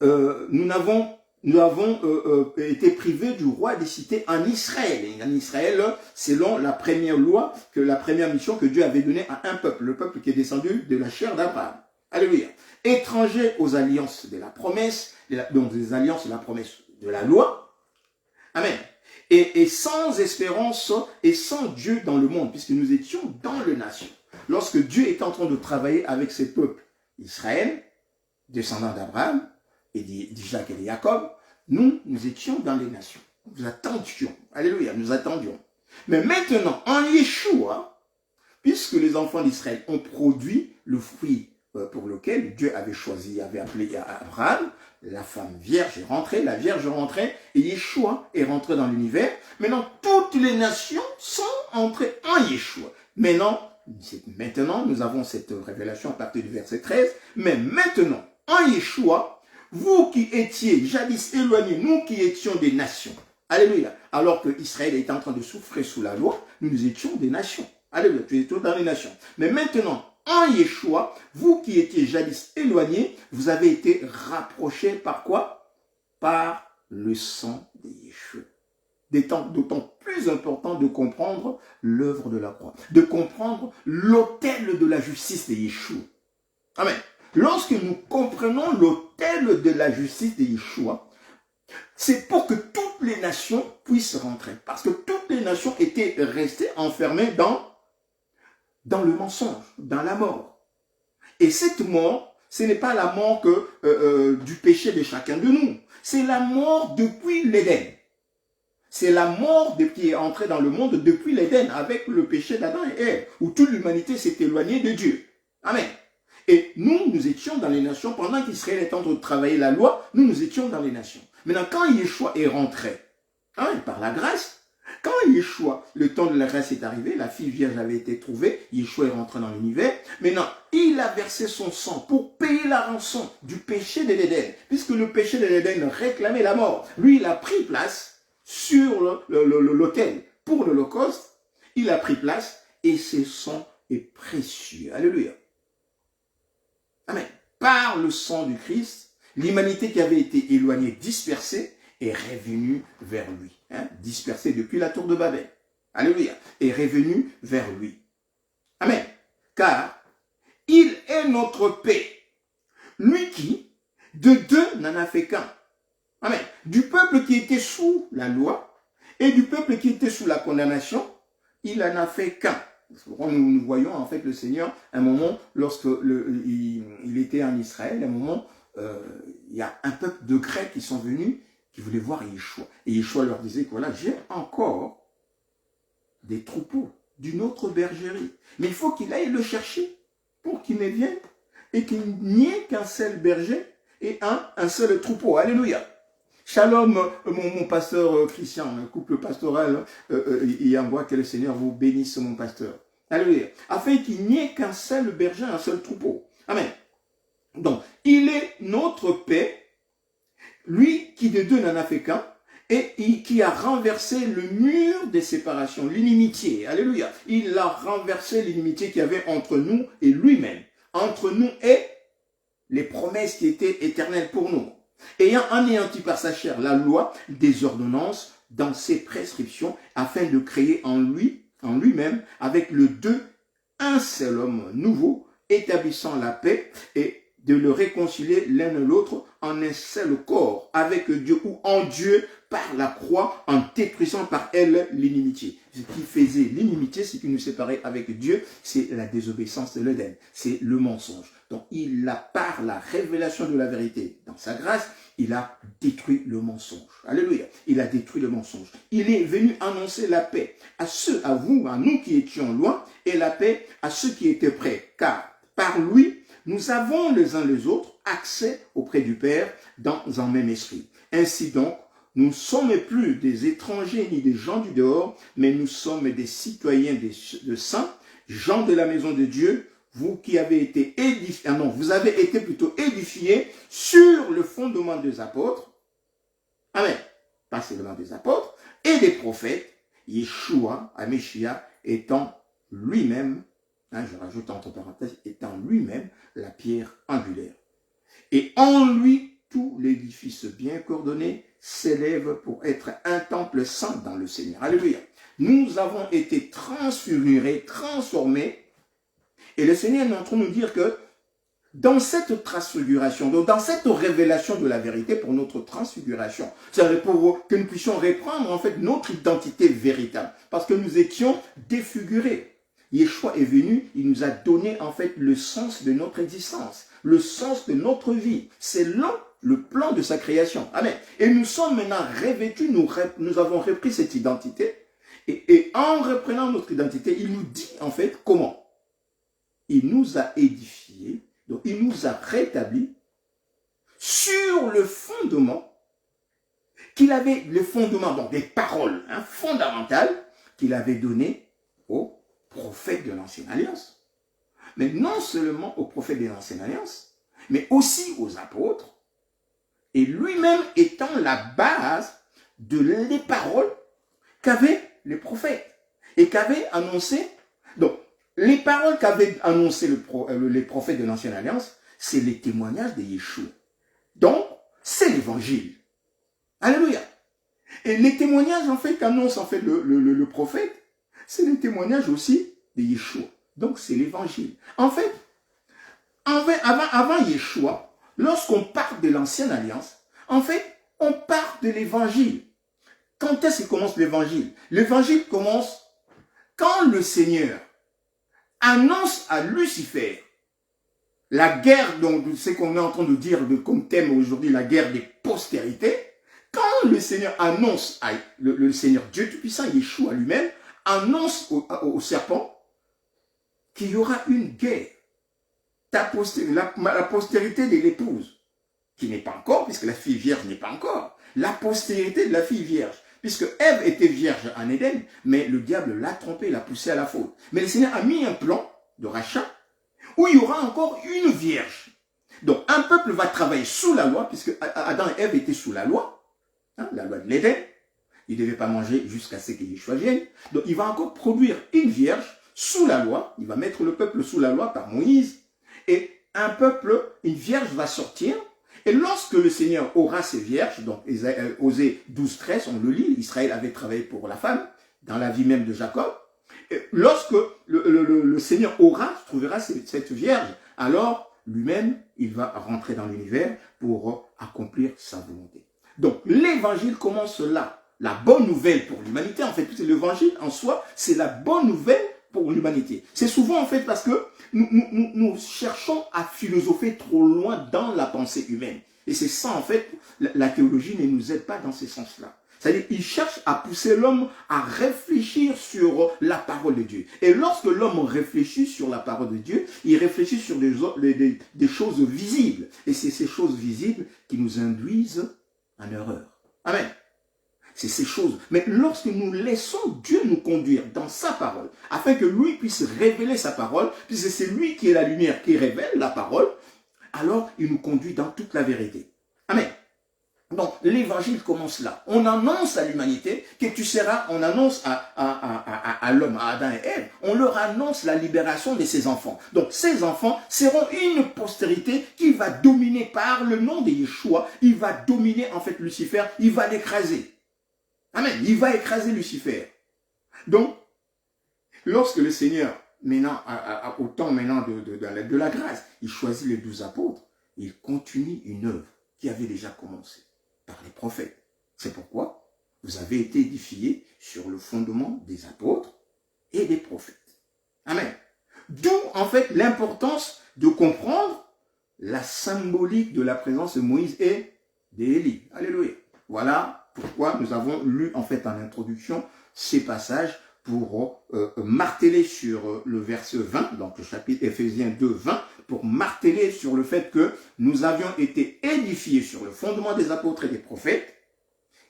nous avons été privés du roi des cités en Israël. Et en Israël, selon la première loi, la première mission que Dieu avait donnée à un peuple, le peuple qui est descendu de la chair d'Abraham. Alléluia. Étrangers aux alliances de la promesse, donc des alliances de la promesse de la loi. Amen. Et sans espérance et sans Dieu dans le monde, puisque nous étions dans les nations. Lorsque Dieu est en train de travailler avec ses peuples, Israël, descendants d'Abraham, et d'Isaac et de Jacob, nous étions dans les nations. Nous attendions. Alléluia, nous attendions. Mais maintenant, en Yeshua, puisque les enfants d'Israël ont produit le fruit pour lequel Dieu avait choisi, avait appelé Abraham, la femme vierge est rentrée, la vierge est rentrée, et Yeshua est rentré dans l'univers. Maintenant, toutes les nations sont entrées en Yeshua. Maintenant, nous avons cette révélation à partir du verset 13, mais maintenant, en Yeshua, vous qui étiez jadis éloignés, nous qui étions des nations, alléluia, alors que Israël est en train de souffrir sous la loi, nous étions des nations. Alléluia, tu es tous dans les nations. Mais maintenant, en Yeshua, vous qui étiez jadis éloignés, vous avez été rapprochés par quoi? Par le sang de Yeshua. D'autant plus important de comprendre l'œuvre de la croix, de comprendre l'autel de la justice de Yeshua. Amen. Lorsque nous comprenons l'autel de la justice de Yeshua, c'est pour que toutes les nations puissent rentrer. Parce que toutes les nations étaient restées enfermées dans le mensonge, dans la mort. Et cette mort, ce n'est pas la mort du péché de chacun de nous. C'est la mort depuis l'Éden. C'est la mort qui est entrée dans le monde depuis l'Éden avec le péché d'Adam et Ève, où toute l'humanité s'est éloignée de Dieu. Amen. Et nous étions dans les nations, pendant qu'Israël est en train de travailler la loi, nous étions dans les nations. Maintenant, quand Yeshua est rentré, par la grâce, quand Yeshua, le temps de la grâce est arrivé, la fille vierge avait été trouvée, Yeshua est rentré dans l'univers, maintenant, il a versé son sang pour payer la rançon du péché de l'Éden, puisque le péché de l'Éden réclamait la mort. Lui, il a pris place sur l'autel pour l'Holocauste, il a pris place et ce sang est précieux. Alléluia. Amen. Par le sang du Christ, l'humanité qui avait été éloignée, dispersée, est revenue vers lui. Dispersée depuis la tour de Babel. Alléluia. Est revenue vers lui. Amen. Car il est notre paix. Lui qui, de deux, n'en a fait qu'un. Amen. Du peuple qui était sous la loi et du peuple qui était sous la condamnation, il en a fait qu'un. Nous voyons en fait le Seigneur, un moment, lorsque il était en Israël, un moment, il y a un peuple de Grecs qui sont venus, qui voulaient voir Yeshua. Et Yeshua leur disait que voilà, j'ai encore des troupeaux d'une autre bergerie. Mais il faut qu'il aille le chercher pour qu'il ne vienne et qu'il n'y ait qu'un seul berger et un seul troupeau. Alléluia. Shalom, mon pasteur Christian, un couple pastoral, il envoie que le Seigneur vous bénisse, mon pasteur. Alléluia. Afin qu'il n'y ait qu'un seul berger, un seul troupeau. Amen. Donc, il est notre paix, lui qui de deux n'en a fait qu'un, et qui a renversé le mur des séparations, l'inimitié. Alléluia. Il a renversé l'inimitié qu'il y avait entre nous et lui-même. Entre nous et les promesses qui étaient éternelles pour nous. Ayant anéanti par sa chair la loi des ordonnances dans ses prescriptions, afin de créer en lui-même, avec le deux, un seul homme nouveau, établissant la paix et de le réconcilier l'un et l'autre en un seul corps, avec Dieu ou en Dieu par la croix, en détruisant par elle l'inimitié. Ce qui faisait l'inimitié, ce qui nous séparait avec Dieu, c'est la désobéissance de l'Éden, c'est le mensonge. Donc il a, par la révélation de la vérité, dans sa grâce, il a détruit le mensonge. Alléluia. Il a détruit le mensonge. Il est venu annoncer la paix à vous, à nous qui étions loin, et la paix à ceux qui étaient près. Car par lui, nous avons les uns les autres accès auprès du Père dans un même esprit. Ainsi donc, nous ne sommes plus des étrangers ni des gens du dehors, mais nous sommes des citoyens de saints, gens de la maison de Dieu, vous qui avez été édifiés, vous avez été plutôt édifiés sur le fondement des apôtres, amen, pas seulement des apôtres, et des prophètes, Yeshua, Ameshia, étant lui-même, je rajoute entre parenthèses, étant lui-même la pierre angulaire. Et en lui, tout l'édifice bien coordonné s'élève pour être un temple saint dans le Seigneur. Alléluia. Nous avons été transfigurés, transformés, et le Seigneur est en train de nous dire que dans cette transfiguration, dans cette révélation de la vérité pour notre transfiguration, c'est pour que nous puissions reprendre en fait notre identité véritable, parce que nous étions défigurés. Yeshua est venu, il nous a donné en fait le sens de notre existence, le sens de notre vie. C'est là le plan de sa création. Amen. Et nous sommes maintenant revêtus, nous avons repris cette identité, et en reprenant notre identité, il nous dit en fait comment. Il nous a édifiés, donc il nous a rétablis sur le fondement qu'il avait, le fondement, donc des paroles fondamentales qu'il avait données aux prophètes de l'Ancienne Alliance. Mais non seulement aux prophètes de l'Ancienne Alliance, mais aussi aux apôtres, et lui-même étant la base des paroles qu'avaient les prophètes et qu'avaient annoncé. Donc, les paroles qu'avaient annoncées les prophètes de l'Ancienne Alliance, c'est les témoignages de Yeshua. Donc, c'est l'évangile. Alléluia. Et les témoignages, en fait, qu'annonce en fait le prophète, c'est les témoignages aussi de Yeshua. Donc, c'est l'évangile. En fait, avant Yeshua, lorsqu'on parle de l'Ancienne Alliance, en fait, on parle de l'évangile. Quand est-ce que commence l'évangile? L'évangile commence quand le Seigneur annonce à Lucifer la guerre, donc ce qu'on est en train de dire comme thème aujourd'hui, la guerre des postérités. Quand le Seigneur annonce, le Seigneur Dieu Tout-Puissant, Yeshua lui-même, annonce au serpent qu'il y aura une guerre. La postérité de l'épouse, qui n'est pas encore, puisque la fille vierge n'est pas encore. La postérité de la fille vierge, puisque Ève était vierge en Éden, mais le diable l'a trompée, l'a poussée à la faute. Mais le Seigneur a mis un plan de rachat où il y aura encore une vierge. Donc un peuple va travailler sous la loi, puisque Adam et Ève étaient sous la loi de l'Éden. Il ne devait pas manger jusqu'à ce qu'il vienne. Donc il va encore produire une vierge sous la loi. Il va mettre le peuple sous la loi par Moïse. Et une vierge va sortir. Et lorsque le Seigneur aura ces vierges, donc Osée 12, 13, on le lit, Israël avait travaillé pour la femme, dans la vie même de Jacob. Et lorsque le Seigneur trouvera cette vierge alors lui-même, il va rentrer dans l'univers pour accomplir sa volonté. Donc, l'évangile commence là. La bonne nouvelle pour l'humanité, en fait, l'évangile en soi, c'est la bonne nouvelle pour l'humanité. C'est souvent, en fait, parce que nous cherchons à philosopher trop loin dans la pensée humaine. Et c'est ça, en fait, la théologie ne nous aide pas dans ce sens-là. C'est-à-dire qu'il cherche à pousser l'homme à réfléchir sur la parole de Dieu. Et lorsque l'homme réfléchit sur la parole de Dieu, il réfléchit sur des choses visibles. Et c'est ces choses visibles qui nous induisent en erreur. Amen. C'est ces choses. Mais lorsque nous laissons Dieu nous conduire dans sa parole, afin que lui puisse révéler sa parole, puisque c'est lui qui est la lumière, qui révèle la parole, alors il nous conduit dans toute la vérité. Amen. Donc, l'évangile commence là. On annonce à l'humanité que tu seras, on annonce à l'homme, à Adam et Ève, on leur annonce la libération de ses enfants. Donc, ces enfants seront une postérité qui va dominer par le nom de Yeshua. Il va dominer, en fait, Lucifer. Il va l'écraser. Amen. Il va écraser Lucifer. Donc, lorsque le Seigneur, maintenant, au temps maintenant de la grâce, il choisit les 12 apôtres, il continue une œuvre qui avait déjà commencé par les prophètes. C'est pourquoi vous avez été édifiés sur le fondement des apôtres et des prophètes. Amen. D'où, en fait, l'importance de comprendre la symbolique de la présence de Moïse et d'Élie. Alléluia. Voilà pourquoi nous avons lu, en fait, en introduction, ces passages pour marteler sur le verset 20, donc le chapitre Éphésiens 2, 20, pour marteler sur le fait que nous avions été édifiés sur le fondement des apôtres et des prophètes,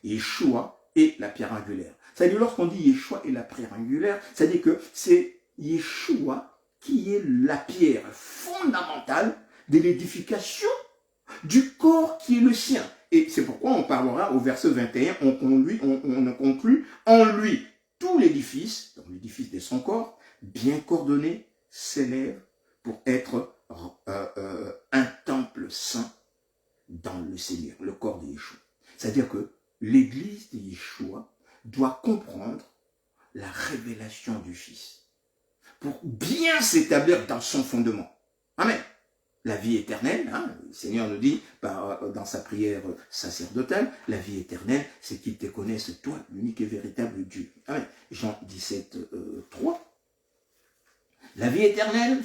Yeshua est la pierre angulaire. C'est-à-dire, lorsqu'on dit Yeshua est la pierre angulaire, c'est-à-dire que c'est Yeshua qui est la pierre fondamentale de l'édification du corps qui est le sien. Et c'est pourquoi on parlera au verset 21, on conclut en lui tout l'édifice, donc l'édifice de son corps, bien coordonné, s'élève pour être un temple saint dans le Seigneur, le corps de Yeshua. C'est-à-dire que l'église de Yeshua doit comprendre la révélation du Fils pour bien s'établir dans son fondement. Amen. La vie éternelle, hein, le Seigneur nous dit dans sa prière sacerdotale, la vie éternelle, c'est qu'ils te connaissent, toi, l'unique et véritable Dieu. Amen. Jean 17, 3. La vie éternelle,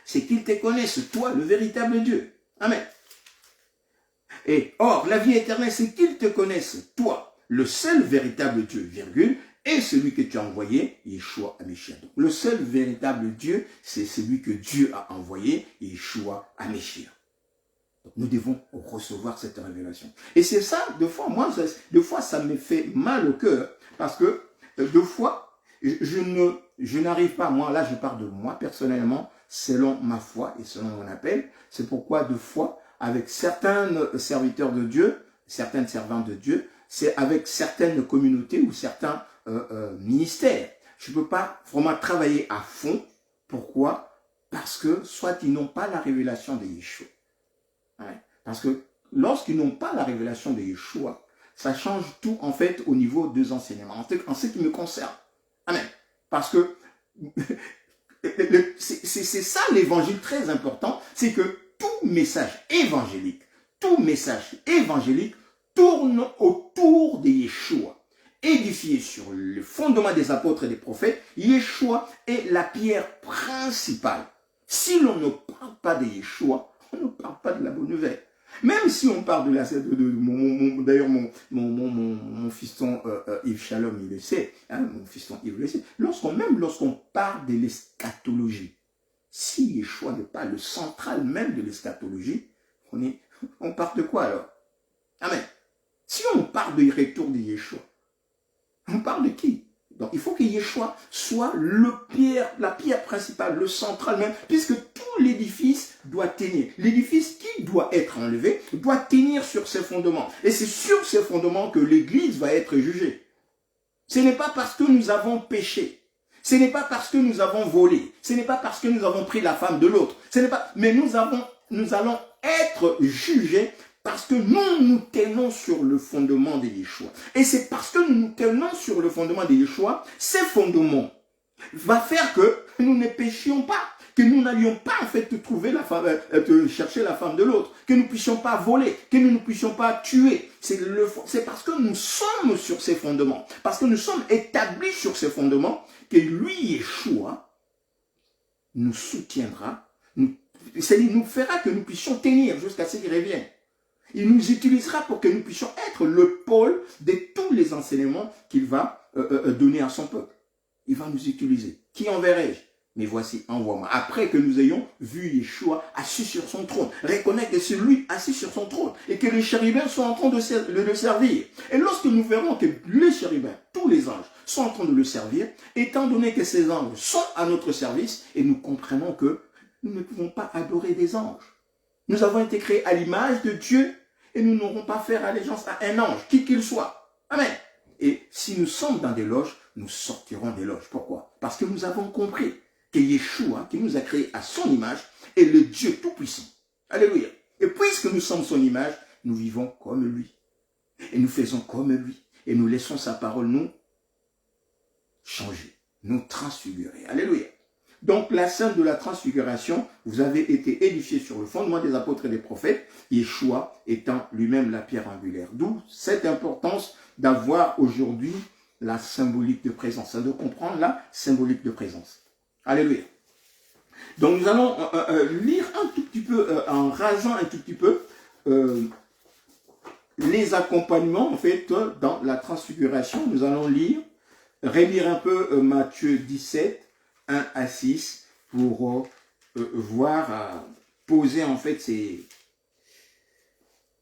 c'est qu'ils te connaissent, toi, le véritable Dieu. Amen. Et or, la vie éternelle, c'est qu'ils te connaissent, toi, le seul véritable Dieu, virgule, et celui que tu as envoyé, Yeshua HaMashiach. Donc, le seul véritable Dieu, c'est celui que Dieu a envoyé, Yeshua HaMashiach. Donc, nous devons recevoir cette révélation. Et c'est ça, deux fois, ça me fait mal au cœur, parce que, deux fois, je n'arrive pas, moi, là, je parle de moi, personnellement, selon ma foi et selon mon appel. C'est pourquoi, deux fois, avec certains serviteurs de Dieu, certaines servantes de Dieu, c'est avec certaines communautés ou certains ministères. Je ne peux pas vraiment travailler à fond. Pourquoi? Parce que soit ils n'ont pas la révélation de Yeshua. Ouais. Parce que lorsqu'ils n'ont pas la révélation de Yeshua, ça change tout en fait au niveau des enseignements. En ce qui me concerne. Amen. Parce que c'est ça l'évangile très important, c'est que tout message évangélique tourne autour de Yeshua. Édifié sur le fondement des apôtres et des prophètes, Yeshua est la pierre principale. Si l'on ne parle pas de Yeshua, on ne parle pas de la bonne nouvelle. Même si on parle d'ailleurs mon fiston Yves Shalom, il le sait, hein, mon fiston Yves le sait, lorsqu'on parle de l'eschatologie, si Yeshua n'est pas le central même de l'eschatologie, on parle de quoi alors? Amen. Si on parle du retour de Yeshua, on parle de qui? Donc il faut que Yeshua soit la pierre principale, le central même, puisque tout l'édifice doit tenir. L'édifice qui doit être enlevé doit tenir sur ses fondements. Et c'est sur ces fondements que l'Église va être jugée. Ce n'est pas parce que nous avons péché. Ce n'est pas parce que nous avons volé. Ce n'est pas parce que nous avons pris la femme de l'autre. Mais nous allons être jugés parce que nous tenons sur le fondement de Yeshua. Et c'est parce que nous tenons sur le fondement de Yeshua, ces fondements va faire que nous ne péchions pas. que nous n'allions pas en fait trouver la femme, chercher la femme de l'autre, que nous ne puissions pas voler, que nous ne puissions pas tuer. C'est parce que nous sommes sur ces fondements, parce que nous sommes établis sur ces fondements, que lui, Yeshua, nous soutiendra, nous fera que nous puissions tenir jusqu'à ce qu'il revienne. Il nous utilisera pour que nous puissions être le pôle de tous les enseignements qu'il va donner à son peuple. Il va nous utiliser. Qui enverrai-je? Mais voici, envoie-moi. Après que nous ayons vu Yeshua assis sur son trône, reconnaître que c'est lui assis sur son trône et que les chérubins sont en train de le servir. Et lorsque nous verrons que les chérubins, tous les anges, sont en train de le servir, étant donné que ces anges sont à notre service, et nous comprenons que nous ne pouvons pas adorer des anges. Nous avons été créés à l'image de Dieu et nous n'aurons pas faire allégeance à un ange, qui qu'il soit. Amen. Et si nous sommes dans des loges, nous sortirons des loges. Pourquoi? Parce que nous avons compris que Yeshua, qui nous a créés à son image, est le Dieu tout-puissant. Alléluia. Et puisque nous sommes son image, nous vivons comme lui. Et nous faisons comme lui. Et nous laissons sa parole nous changer, nous transfigurer. Alléluia. Donc la scène de la transfiguration, vous avez été édifiés sur le fondement des apôtres et des prophètes, Yeshua étant lui-même la pierre angulaire. D'où cette importance d'avoir aujourd'hui la symbolique de présence, de comprendre la symbolique de présence. Alléluia. Donc nous allons lire un tout petit peu, en rasant un tout petit peu, les accompagnements en fait dans la transfiguration. Nous allons relire un peu Matthieu 17, 1 à 6 pour voir, poser en fait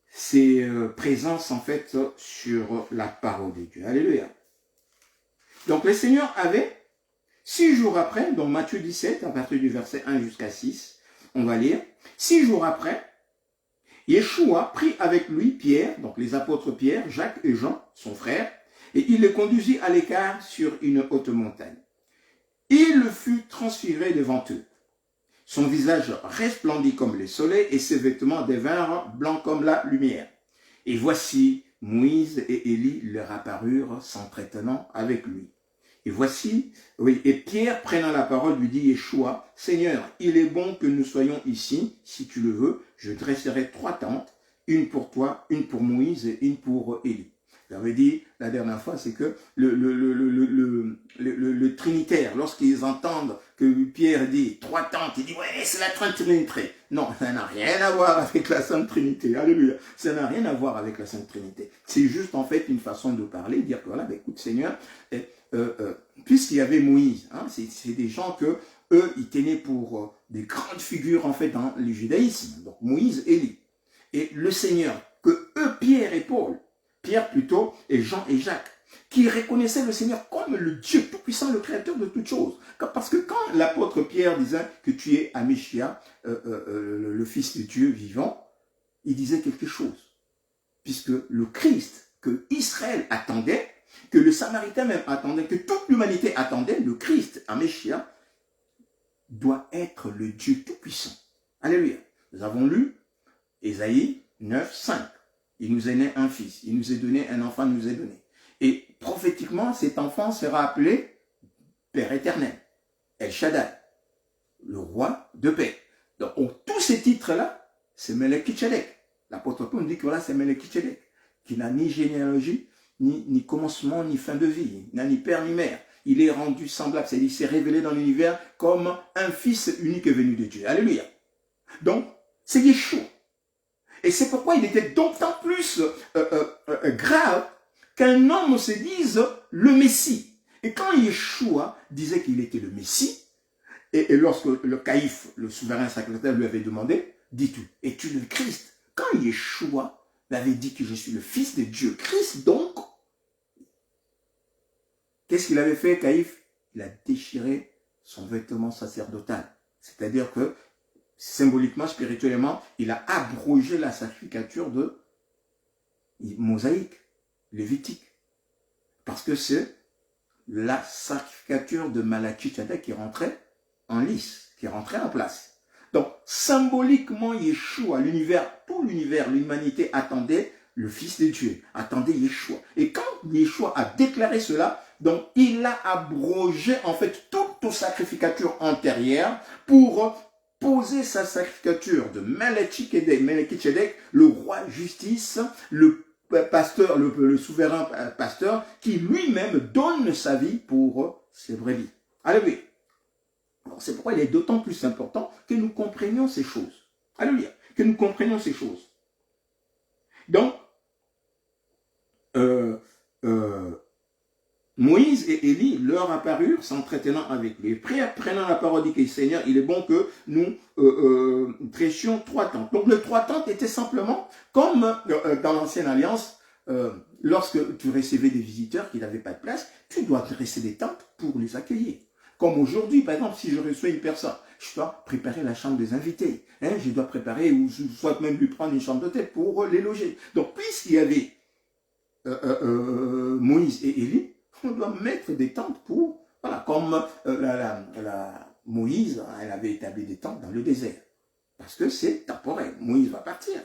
ces présences en fait sur la parole de Dieu. Alléluia. Donc le Seigneur avait 6 jours après, donc Matthieu 17 à partir du verset 1 jusqu'à 6, on va lire. 6 jours après, Yeshua prit avec lui Pierre, donc les apôtres Pierre, Jacques et Jean, son frère, et il les conduisit à l'écart sur une haute montagne. Il fut transfiguré devant eux. Son visage resplendit comme le soleil et ses vêtements devinrent blancs comme la lumière. Et voici, Moïse et Élie leur apparurent s'entretenant avec lui. Et voici, et Pierre prenant la parole lui dit, Yeshua, Seigneur, il est bon que nous soyons ici, si tu le veux, je dresserai 3 tentes, une pour toi, une pour Moïse et une pour Élie. J'avais dit la dernière fois, c'est que le Trinitaire, lorsqu'ils entendent que Pierre dit 3 tentes, il dit ouais, c'est la Trinité. Non, ça n'a rien à voir avec la Sainte Trinité. Alléluia. Ça n'a rien à voir avec la Sainte Trinité. C'est juste en fait une façon de parler, dire que voilà, ben, écoute Seigneur, puisqu'il y avait Moïse, hein, c'est des gens que eux, ils tenaient pour des grandes figures en fait dans le judaïsme. Donc Moïse, Élie. Et le Seigneur, que eux, Pierre et Paul, Pierre plutôt, et Jean et Jacques, qui reconnaissaient le Seigneur comme le Dieu tout-puissant, le créateur de toutes choses. Parce que quand l'apôtre Pierre disait que tu es Amishia, le fils de Dieu vivant, il disait quelque chose. Puisque le Christ que Israël attendait, que le Samaritain même attendait, que toute l'humanité attendait, le Christ, Amishia, doit être le Dieu tout-puissant. Alléluia. Nous avons lu Ésaïe 9, 5. Il nous est né un fils, il nous est donné un enfant, il nous est donné. Et prophétiquement, cet enfant sera appelé Père éternel, El Shaddai, le roi de paix. Donc, tous ces titres-là, c'est Melchizedek. L'apôtre Paul nous dit que voilà, c'est Melchizedek, qui n'a ni généalogie, ni commencement, ni fin de vie, n'a ni père, ni mère. Il est rendu semblable, c'est-à-dire il s'est révélé dans l'univers comme un fils unique venu de Dieu. Alléluia. Donc, c'est Yeshua. Et c'est pourquoi il était d'autant plus grave qu'un homme se dise le Messie. Et quand Yeshua disait qu'il était le Messie, et lorsque le Caïphe, le souverain sacerdotal, lui avait demandé, dis-tu, es-tu le Christ? Quand Yeshua l'avait dit que je suis le Fils de Dieu, Christ donc, qu'est-ce qu'il avait fait, Caïphe? Il a déchiré son vêtement sacerdotal. C'est-à-dire que symboliquement, spirituellement, il a abrogé la sacrificature de mosaïque, lévitique. Parce que c'est la sacrificature de Melchizedek qui rentrait en lice, qui rentrait en place. Donc, symboliquement, Yeshua, l'univers, tout l'univers, l'humanité attendait le Fils de Dieu, attendait Yeshua. Et quand Yeshua a déclaré cela, donc il a abrogé en fait toute l'autosacrificature antérieure pour poser sa sacrificature de Melchizedek, le roi justice, le pasteur, le souverain pasteur, qui lui-même donne sa vie pour ses brebis. Alléluia. C'est pourquoi il est d'autant plus important que nous comprenions ces choses. Alléluia. Que nous comprenions ces choses. Donc, Moïse et Élie leur apparurent s'entretenant avec lui. Prenant la parole, dit que Seigneur, il est bon que nous dressions 3 tentes. Donc, les 3 tentes étaient simplement comme dans l'ancienne alliance, lorsque tu recevais des visiteurs qui n'avaient pas de place, tu dois dresser des tentes pour les accueillir. Comme aujourd'hui, par exemple, si je reçois une personne, je dois préparer la chambre des invités. Hein, je dois préparer, ou soit même lui prendre une chambre d'hôtel pour les loger. Donc, puisqu'il y avait Moïse et Élie, on doit mettre des tentes pour, voilà, comme Moïse, elle avait établi des tentes dans le désert. Parce que c'est temporaire. Moïse va partir.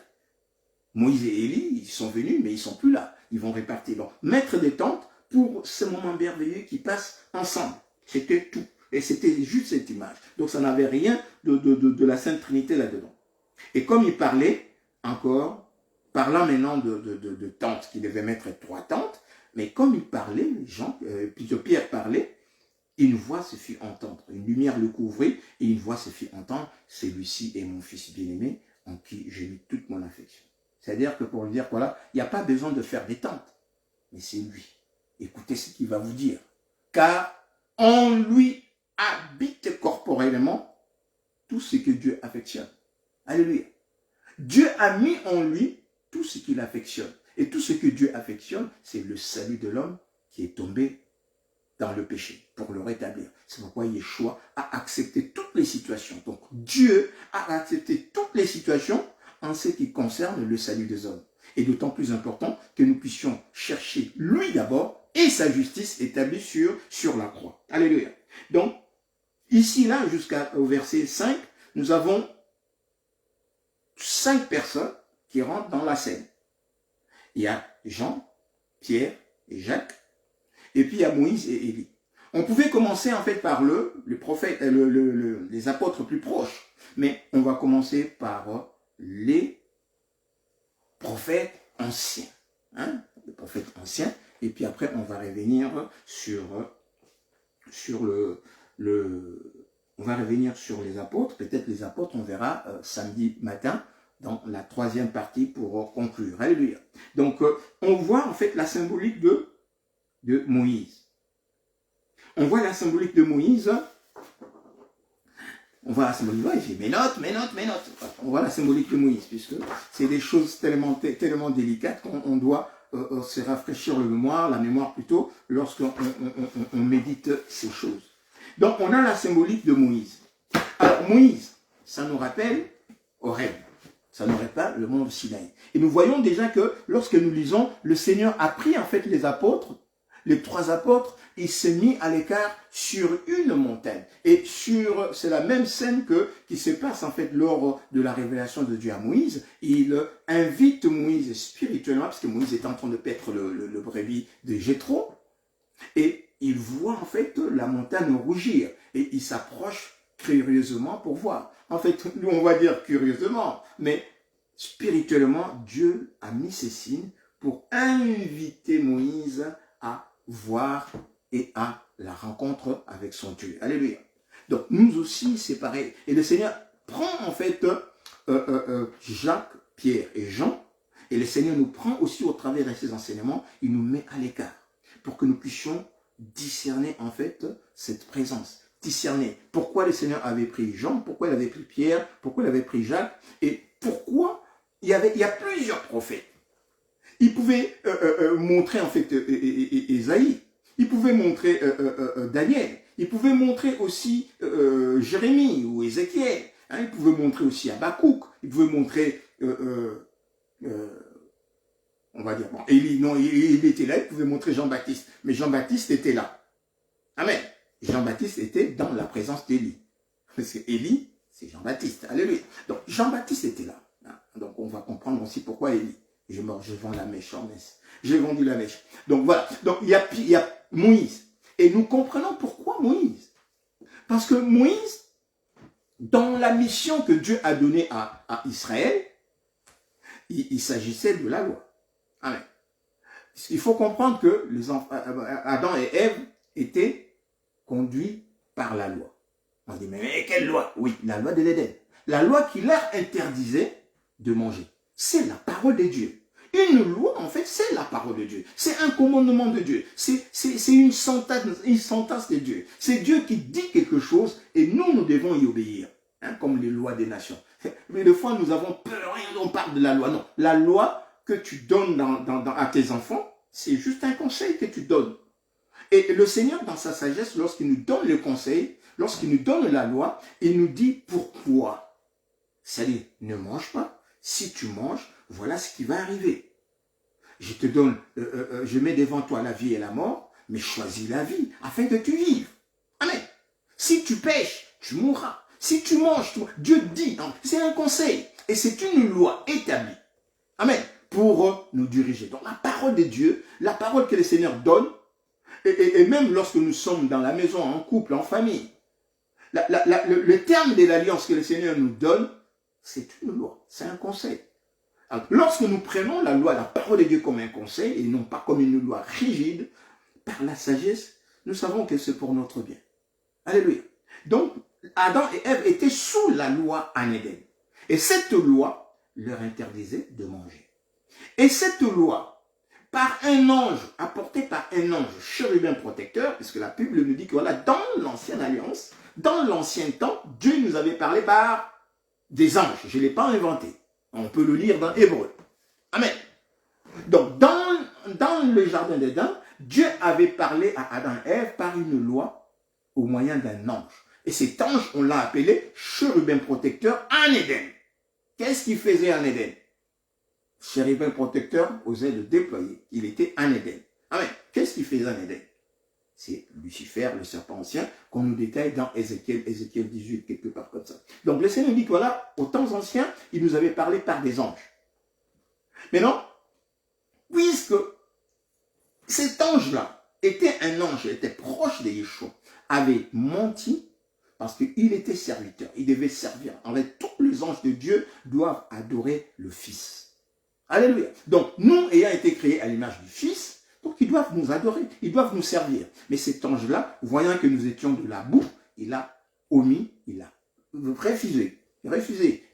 Moïse et Élie, ils sont venus, mais ils ne sont plus là. Ils vont répartir. Donc, mettre des tentes pour ce moment merveilleux qui passent ensemble. C'était tout. Et c'était juste cette image. Donc, ça n'avait rien de la Sainte Trinité là-dedans. Et comme il parlait, encore, parlant maintenant de tentes, qui devait mettre 3 tentes, mais comme il parlait, Pierre parlait, une voix se fit entendre. Une lumière le couvrit et une voix se fit entendre. Celui-ci est mon fils bien-aimé en qui j'ai mis toute mon affection. C'est-à-dire que pour lui dire, voilà, il n'y a pas besoin de faire des tentes. Mais c'est lui. Écoutez ce qu'il va vous dire. Car en lui habite corporellement tout ce que Dieu affectionne. Alléluia. Dieu a mis en lui tout ce qu'il affectionne. Et tout ce que Dieu affectionne, c'est le salut de l'homme qui est tombé dans le péché pour le rétablir. C'est pourquoi Yeshua a accepté toutes les situations. Donc Dieu a accepté toutes les situations en ce qui concerne le salut des hommes. Et d'autant plus important que nous puissions chercher lui d'abord et sa justice établie sur la croix. Alléluia. Donc, ici, là, jusqu'au verset 5, nous avons 5 personnes qui rentrent dans la scène. Il y a Jean, Pierre et Jacques, et puis il y a Moïse et Élie. On pouvait commencer en fait par les prophètes, les apôtres plus proches, mais on va commencer par les prophètes anciens. Hein? Les prophètes anciens, et puis après on va revenir on va revenir sur les apôtres. Peut-être les apôtres, on verra samedi matin, dans la 3e partie pour conclure. Alléluia. Donc, on voit en fait la symbolique de Moïse. On voit la symbolique de Moïse. On voit la symbolique, ouais, j'ai mes notes. On voit la symbolique de Moïse, puisque c'est des choses tellement délicates qu'on doit se rafraîchir la mémoire plutôt, lorsqu'on médite ces choses. Donc, on a la symbolique de Moïse. Alors, Moïse, ça nous rappelle Horeb. Ça n'aurait pas le mont Sinaï. Et nous voyons déjà que lorsque nous lisons, le Seigneur a pris en fait les apôtres, les 3 apôtres, il s'est mis à l'écart sur une montagne. Et c'est la même scène qui se passe en fait lors de la révélation de Dieu à Moïse. Il invite Moïse spirituellement, parce que Moïse est en train de paître le brebis de Jéthro, et il voit en fait la montagne rougir. Et il s'approche curieusement pour voir. En fait, nous on va dire curieusement, mais spirituellement, Dieu a mis ces signes pour inviter Moïse à voir et à la rencontre avec son Dieu. Alléluia. Donc nous aussi, c'est pareil. Et le Seigneur prend en fait Jacques, Pierre et Jean, et le Seigneur nous prend aussi au travers de ses enseignements, il nous met à l'écart pour que nous puissions discerner en fait cette présence. Discerner pourquoi le Seigneur avait pris Jean, pourquoi il avait pris Pierre, pourquoi il avait pris Jacques, et pourquoi il y a plusieurs prophètes. Il pouvait montrer en fait Ésaïe, il pouvait montrer Daniel, il pouvait montrer aussi Jérémie ou Ézéchiel, hein, il pouvait montrer aussi Habakkuk, il pouvait montrer, on va dire, bon, Élie, non, il était là, il pouvait montrer Jean-Baptiste, mais Jean-Baptiste était là. Amen. Jean-Baptiste était dans la présence d'Élie. Parce que Élie, c'est Jean-Baptiste. Alléluia. Donc, Jean-Baptiste était là. Donc, on va comprendre aussi pourquoi Élie. Je vends la mèche en messe. J'ai vendu la mèche. Donc, voilà. Donc, il y a Moïse. Et nous comprenons pourquoi Moïse. Parce que Moïse, dans la mission que Dieu a donnée à Israël, il s'agissait de la loi. Amen. Il faut comprendre que les enfants, Adam et Ève étaient conduits par la loi. On dit, mais quelle loi? Oui, la loi de l'Éden. La loi qui leur interdisait de manger. C'est la parole de Dieu. Une loi, en fait, c'est la parole de Dieu. C'est un commandement de Dieu. C'est une sentence de Dieu. C'est Dieu qui dit quelque chose et nous devons y obéir. Hein, comme les lois des nations. Mais des fois, nous avons peur et on parle de la loi. Non, la loi que tu donnes à tes enfants, c'est juste un conseil que tu donnes. Et le Seigneur, dans sa sagesse, lorsqu'il nous donne le conseil, lorsqu'il nous donne la loi, il nous dit pourquoi. C'est-à-dire, ne mange pas. Si tu manges, voilà ce qui va arriver. Je te donne, je mets devant toi la vie et la mort, mais choisis la vie afin que tu vives. Amen. Si tu pêches, tu mourras. Si tu manges, Dieu dit, c'est un conseil. Et c'est une loi établie. Amen. Pour nous diriger. Donc la parole de Dieu, la parole que le Seigneur donne, et même lorsque nous sommes dans la maison, en couple, en famille, le terme de l'alliance que le Seigneur nous donne, c'est une loi, c'est un conseil. Alors, lorsque nous prenons la loi, la parole de Dieu comme un conseil, et non pas comme une loi rigide, par la sagesse, nous savons que c'est pour notre bien. Alléluia. Donc, Adam et Ève étaient sous la loi en Éden. Et cette loi leur interdisait de manger. Et cette loi, par un ange, apportée par un ange chérubin protecteur, puisque la Bible nous dit que voilà, dans l'ancienne alliance, dans l'ancien temps, Dieu nous avait parlé par des anges. Je ne l'ai pas inventé. On peut le lire dans Hébreu. Amen. Donc, dans le jardin d'Éden, Dieu avait parlé à Adam et Ève par une loi au moyen d'un ange. Et cet ange, on l'a appelé chérubin protecteur en Éden. Qu'est-ce qu'il faisait en Éden? Chérubin protecteur osait le déployer. Il était en Éden. Amen. Qu'est-ce qu'il faisait en Éden? C'est Lucifer, le serpent ancien, qu'on nous détaille dans Ézéchiel 18, quelque part comme ça. Donc le Seigneur dit que voilà, aux temps anciens, il nous avait parlé par des anges. Maintenant, puisque cet ange-là était un ange, était proche de Yeshua, avait menti, parce qu'il était serviteur, il devait servir. En fait, tous les anges de Dieu doivent adorer le Fils. Alléluia. Donc, nous ayant été créés à l'image du Fils, donc ils doivent nous adorer, ils doivent nous servir. Mais cet ange-là, voyant que nous étions de la boue, il a omis, il a refusé,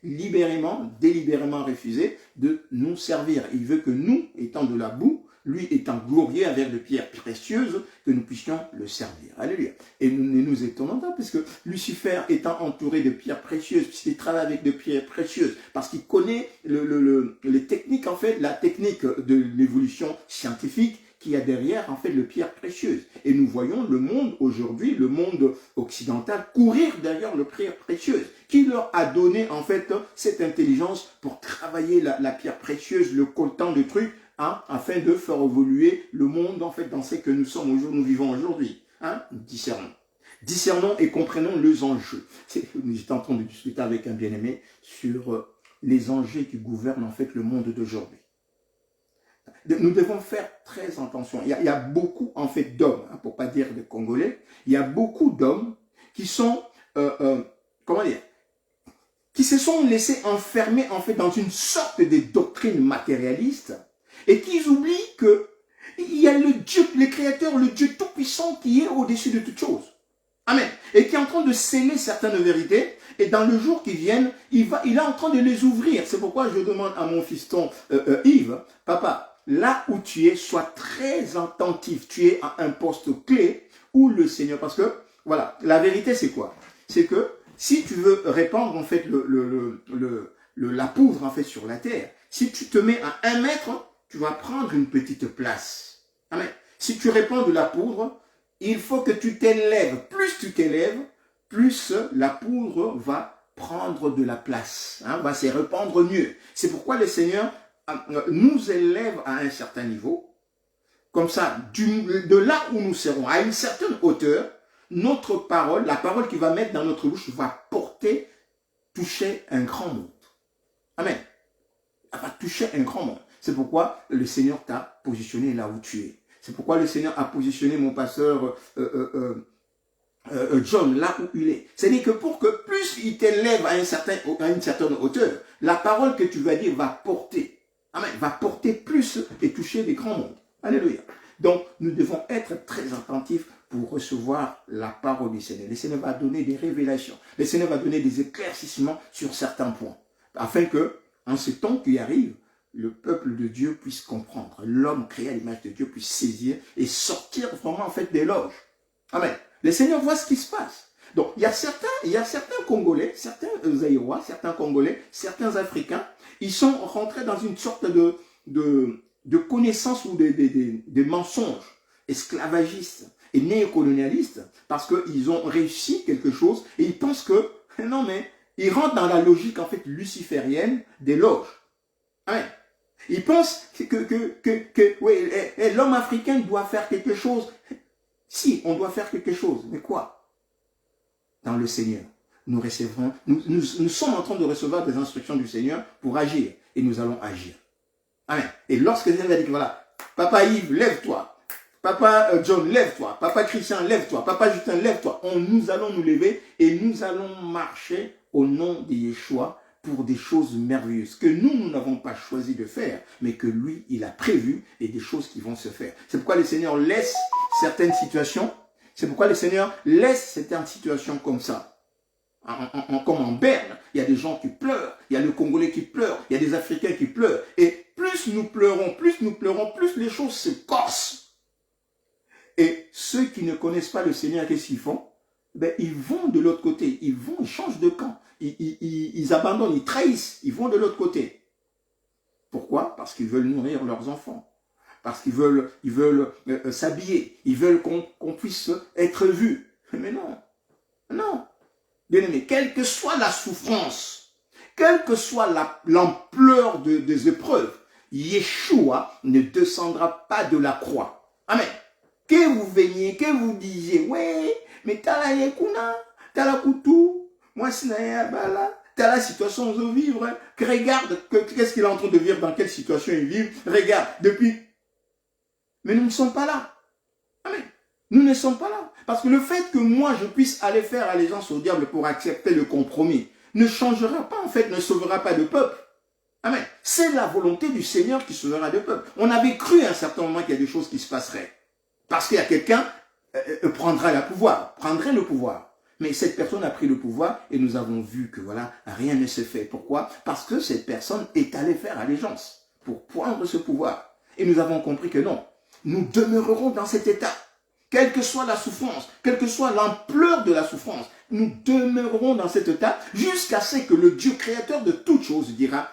délibérément refusé de nous servir. Il veut que nous, étant de la boue, lui étant glorieux avec de pierres précieuses, que nous puissions le servir. Alléluia. Et nous ne nous étonnons pas, parce que Lucifer étant entouré de pierres précieuses, puisqu'il travaille avec de pierres précieuses, parce qu'il connaît les techniques, en fait, la technique de l'évolution scientifique, qu'il y a derrière, en fait, les pierres précieuses. Et nous voyons le monde aujourd'hui, le monde occidental, courir derrière les pierres précieuses. Qui leur a donné, en fait, cette intelligence pour travailler la pierre précieuse, le coltan de trucs, hein, afin de faire évoluer le monde, en fait, dans ce que nous sommes aujourd'hui, nous vivons aujourd'hui. Hein, discernons. Discernons et comprenons les enjeux. J'étais en train de discuter avec un bien-aimé sur les enjeux qui gouvernent, en fait, le monde d'aujourd'hui. Nous devons faire très attention. Il y a beaucoup, en fait, d'hommes, hein, pour ne pas dire de Congolais, il y a beaucoup d'hommes qui sont, comment dire, qui se sont laissés enfermer, en fait, dans une sorte de doctrine matérialiste et qui oublient que il y a le Dieu, le Créateur, le Dieu Tout-Puissant qui est au-dessus de toutes choses. Amen. Et qui est en train de sceller certaines vérités. Et dans le jour qui vient, il est en train de les ouvrir. C'est pourquoi je demande à mon fiston Yves, papa, là où tu es, sois très attentif. Tu es à un poste clé où le Seigneur, parce que, voilà, la vérité c'est quoi? C'est que si tu veux répandre en fait la poudre en fait sur la terre, si tu te mets à 1 mètre, tu vas prendre une petite place. Amen. Si tu répands de la poudre, il faut que tu t'élèves. Plus tu t'élèves, plus la poudre va prendre de la place, hein, va se répandre mieux. C'est pourquoi le Seigneur nous élève à un certain niveau. Comme ça, de là où nous serons, à une certaine hauteur, notre parole, la parole qu'il va mettre dans notre bouche, va toucher un grand monde. Amen. Elle va toucher un grand monde. C'est pourquoi le Seigneur t'a positionné là où tu es. C'est pourquoi le Seigneur a positionné mon pasteur John là où il est. C'est-à-dire que pour que plus il t'élève à une certaine hauteur, la parole que tu vas dire va porter. Amen. Va porter plus et toucher les grands mondes. Alléluia. Donc, nous devons être très attentifs pour recevoir la parole du Seigneur. Le Seigneur va donner des révélations. Le Seigneur va donner des éclaircissements sur certains points. Afin que, en ce temps qui arrive, le peuple de Dieu puisse comprendre. L'homme créé à l'image de Dieu puisse saisir et sortir vraiment en fait des loges. Amen. Le Seigneur voit ce qui se passe. Donc, il y a certains Congolais, certains Zaïrois, certains Congolais, certains Africains, ils sont rentrés dans une sorte de connaissances ou de mensonges esclavagistes et néocolonialistes parce qu'ils ont réussi quelque chose et ils pensent que, non mais, ils rentrent dans la logique en fait luciférienne des loges. Amen. Ils pensent que oui, l'homme africain doit faire quelque chose. Si, on doit faire quelque chose, mais quoi? Dans le Seigneur, nous recevrons, nous sommes en train de recevoir des instructions du Seigneur pour agir, et nous allons agir. Amen. Et lorsque le Seigneur va dire, voilà, Papa Yves, lève-toi, Papa John, lève-toi, Papa Christian, lève-toi, Papa Justin, lève-toi, nous allons nous lever, et nous allons marcher au nom de Yeshua pour des choses merveilleuses que nous n'avons pas choisi de faire, mais que lui, il a prévu et des choses qui vont se faire. C'est pourquoi le Seigneur laisse certaines situations, c'est pourquoi le Seigneur laisse certaines situations comme ça. Comme en Berne, il y a des gens qui pleurent, il y a le Congolais qui pleure, il y a des Africains qui pleurent. Et plus nous pleurons, plus les choses se corsent. Et ceux qui ne connaissent pas le Seigneur, qu'est-ce qu'ils font? Ben, ils vont de l'autre côté, ils changent de camp. Ils abandonnent, ils trahissent, ils vont de l'autre côté. Pourquoi? Parce qu'ils veulent nourrir leurs enfants. Parce qu'ils veulent s'habiller. Ils veulent qu'on puisse être vu. Mais non. Non. Bien-aimé, quelle que soit la souffrance, quelle que soit l'ampleur des épreuves, Yeshua ne descendra pas de la croix. Amen. Que vous veniez, que vous disiez, ouais, mais t'as la yekuna, t'as la koutou, moi, t'as la situation où vivre, que regarde, qu'est-ce qu'il est en train de vivre, dans quelle situation il vit, regarde, depuis. Mais nous ne sommes pas là. Amen. Nous ne sommes pas là. Parce que le fait que moi, je puisse aller faire allégeance au diable pour accepter le compromis, ne changera pas, en fait, ne sauvera pas de peuple. Amen. C'est la volonté du Seigneur qui sauvera de peuple. On avait cru à un certain moment qu'il y a des choses qui se passeraient. Parce qu'il y a quelqu'un prendrait le pouvoir. Mais cette personne a pris le pouvoir et nous avons vu que voilà, rien ne se fait. Pourquoi? Parce que cette personne est allée faire allégeance pour prendre ce pouvoir. Et nous avons compris que non, nous demeurerons dans cet état. Quelle que soit la souffrance, quelle que soit l'ampleur de la souffrance, nous demeurerons dans cet état jusqu'à ce que le Dieu créateur de toutes choses dira,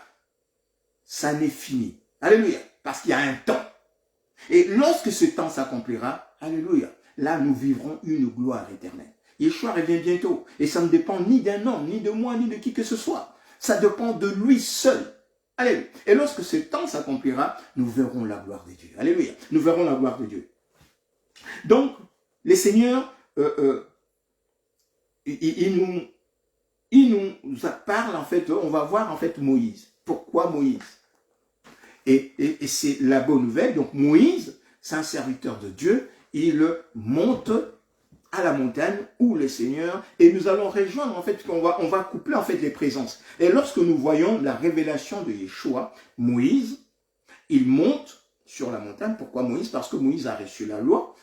ça n'est fini. Alléluia. Parce qu'il y a un temps. Et lorsque ce temps s'accomplira, alléluia, là nous vivrons une gloire éternelle. Yeshua revient bientôt. Et ça ne dépend ni d'un homme, ni de moi, ni de qui que ce soit. Ça dépend de lui seul. Alléluia. Et lorsque ce temps s'accomplira, nous verrons la gloire de Dieu. Alléluia. Nous verrons la gloire de Dieu. Donc, les seigneurs, il nous parle en fait, on va voir en fait Moïse. Pourquoi Moïse? Et c'est la bonne nouvelle. Donc Moïse, c'est un serviteur de Dieu. Il monte à la montagne où le Seigneur, et nous allons rejoindre en fait, on va coupler en fait les présences. Et lorsque nous voyons la révélation de Yeshua, Moïse, il monte sur la montagne. Pourquoi Moïse? Parce que Moïse a reçu la loi.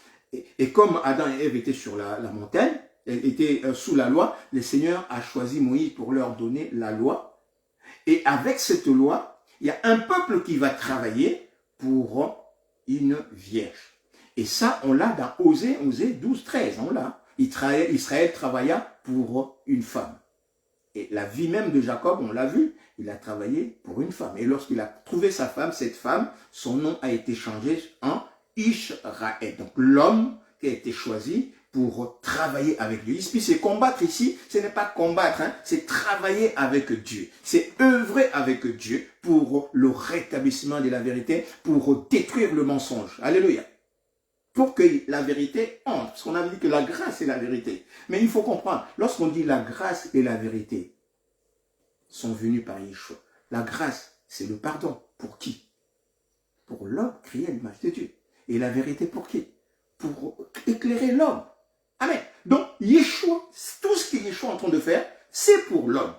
Et comme Adam et Ève étaient sur la montagne, étaient sous la loi, le Seigneur a choisi Moïse pour leur donner la loi. Et avec cette loi, il y a un peuple qui va travailler pour une vierge. Et ça, on l'a dans Osée 12, 13, on l'a. Israël travailla pour une femme. Et la vie même de Jacob, on l'a vu, il a travaillé pour une femme. Et lorsqu'il a trouvé sa femme, cette femme, son nom a été changé en Ishraël. Donc l'homme qui a été choisi pour travailler avec Dieu. Puis c'est combattre ici, ce n'est pas combattre, hein, c'est travailler avec Dieu. C'est œuvrer avec Dieu pour le rétablissement de la vérité, pour détruire le mensonge. Alléluia. Pour que la vérité entre. Parce qu'on a dit que la grâce est la vérité. Mais il faut comprendre, lorsqu'on dit la grâce et la vérité sont venues par Yeshua. La grâce, c'est le pardon. Pour qui? Pour l'homme créé à l'image de Dieu. Et la vérité pour qui? Pour éclairer l'homme. Amen. Donc, Yeshua Yeshua, tout ce que Yeshua est en train de faire, c'est pour l'homme.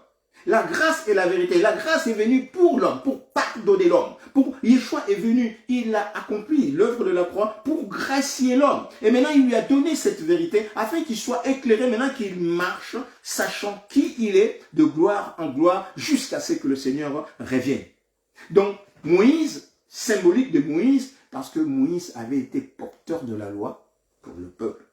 La grâce et la vérité. La grâce est venue pour l'homme, pour pardonner l'homme. Yeshua est venu, il a accompli l'œuvre de la croix pour gracier l'homme. Et maintenant, il lui a donné cette vérité afin qu'il soit éclairé, maintenant qu'il marche, sachant qui il est, de gloire en gloire, jusqu'à ce que le Seigneur revienne. Donc, Moïse, symbolique de Moïse, parce que Moïse avait été porteur de la loi pour le peuple.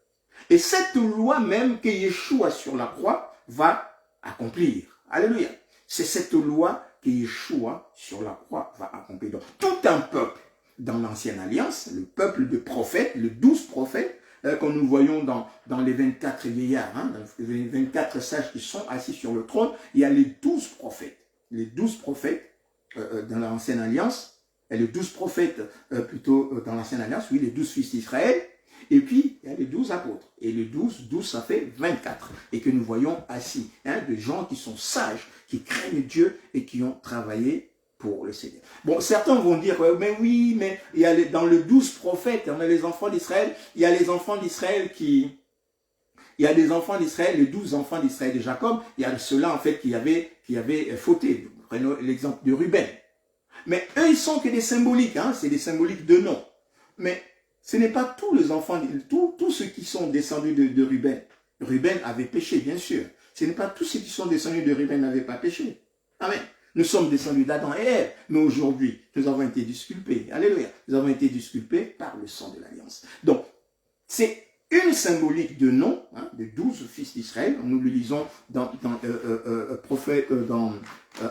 Et cette loi même que Yeshua sur la croix va accomplir. Alléluia. C'est cette loi que Yeshua sur la croix va accomplir. Donc, tout un peuple dans l'ancienne alliance, le peuple de prophètes, les 12 prophètes, que nous voyons dans les 24 vieillards, dans les 24 sages qui sont assis sur le trône, il y a les 12 prophètes. Les 12 prophètes dans l'ancienne alliance, et les 12 prophètes plutôt dans l'ancienne alliance, oui, les 12 fils d'Israël. Et puis, il y a les 12 apôtres. Et les 12, ça fait 24. Et que nous voyons assis. Des gens qui sont sages, qui craignent Dieu et qui ont travaillé pour le Seigneur. Bon, certains vont dire, mais oui, mais il y a dans les 12 prophètes, on a les enfants d'Israël, il y a les enfants d'Israël il y a des enfants d'Israël, les 12 enfants d'Israël de Jacob, il y a ceux-là, en fait, qui avaient fauté. Prenons l'exemple de Ruben. Mais eux, ils sont que des symboliques, c'est des symboliques de nom. Mais ce n'est pas tous les enfants, tous ceux qui sont descendus de Ruben. Ruben avait péché, bien sûr. Ce n'est pas tous ceux qui sont descendus de Ruben n'avaient pas péché. Amen. Nous sommes descendus d'Adam et Ève. Mais aujourd'hui, nous avons été disculpés. Alléluia. Nous avons été disculpés par le sang de l'Alliance. Donc, c'est une symbolique de nom, des 12 fils d'Israël. Nous le lisons dans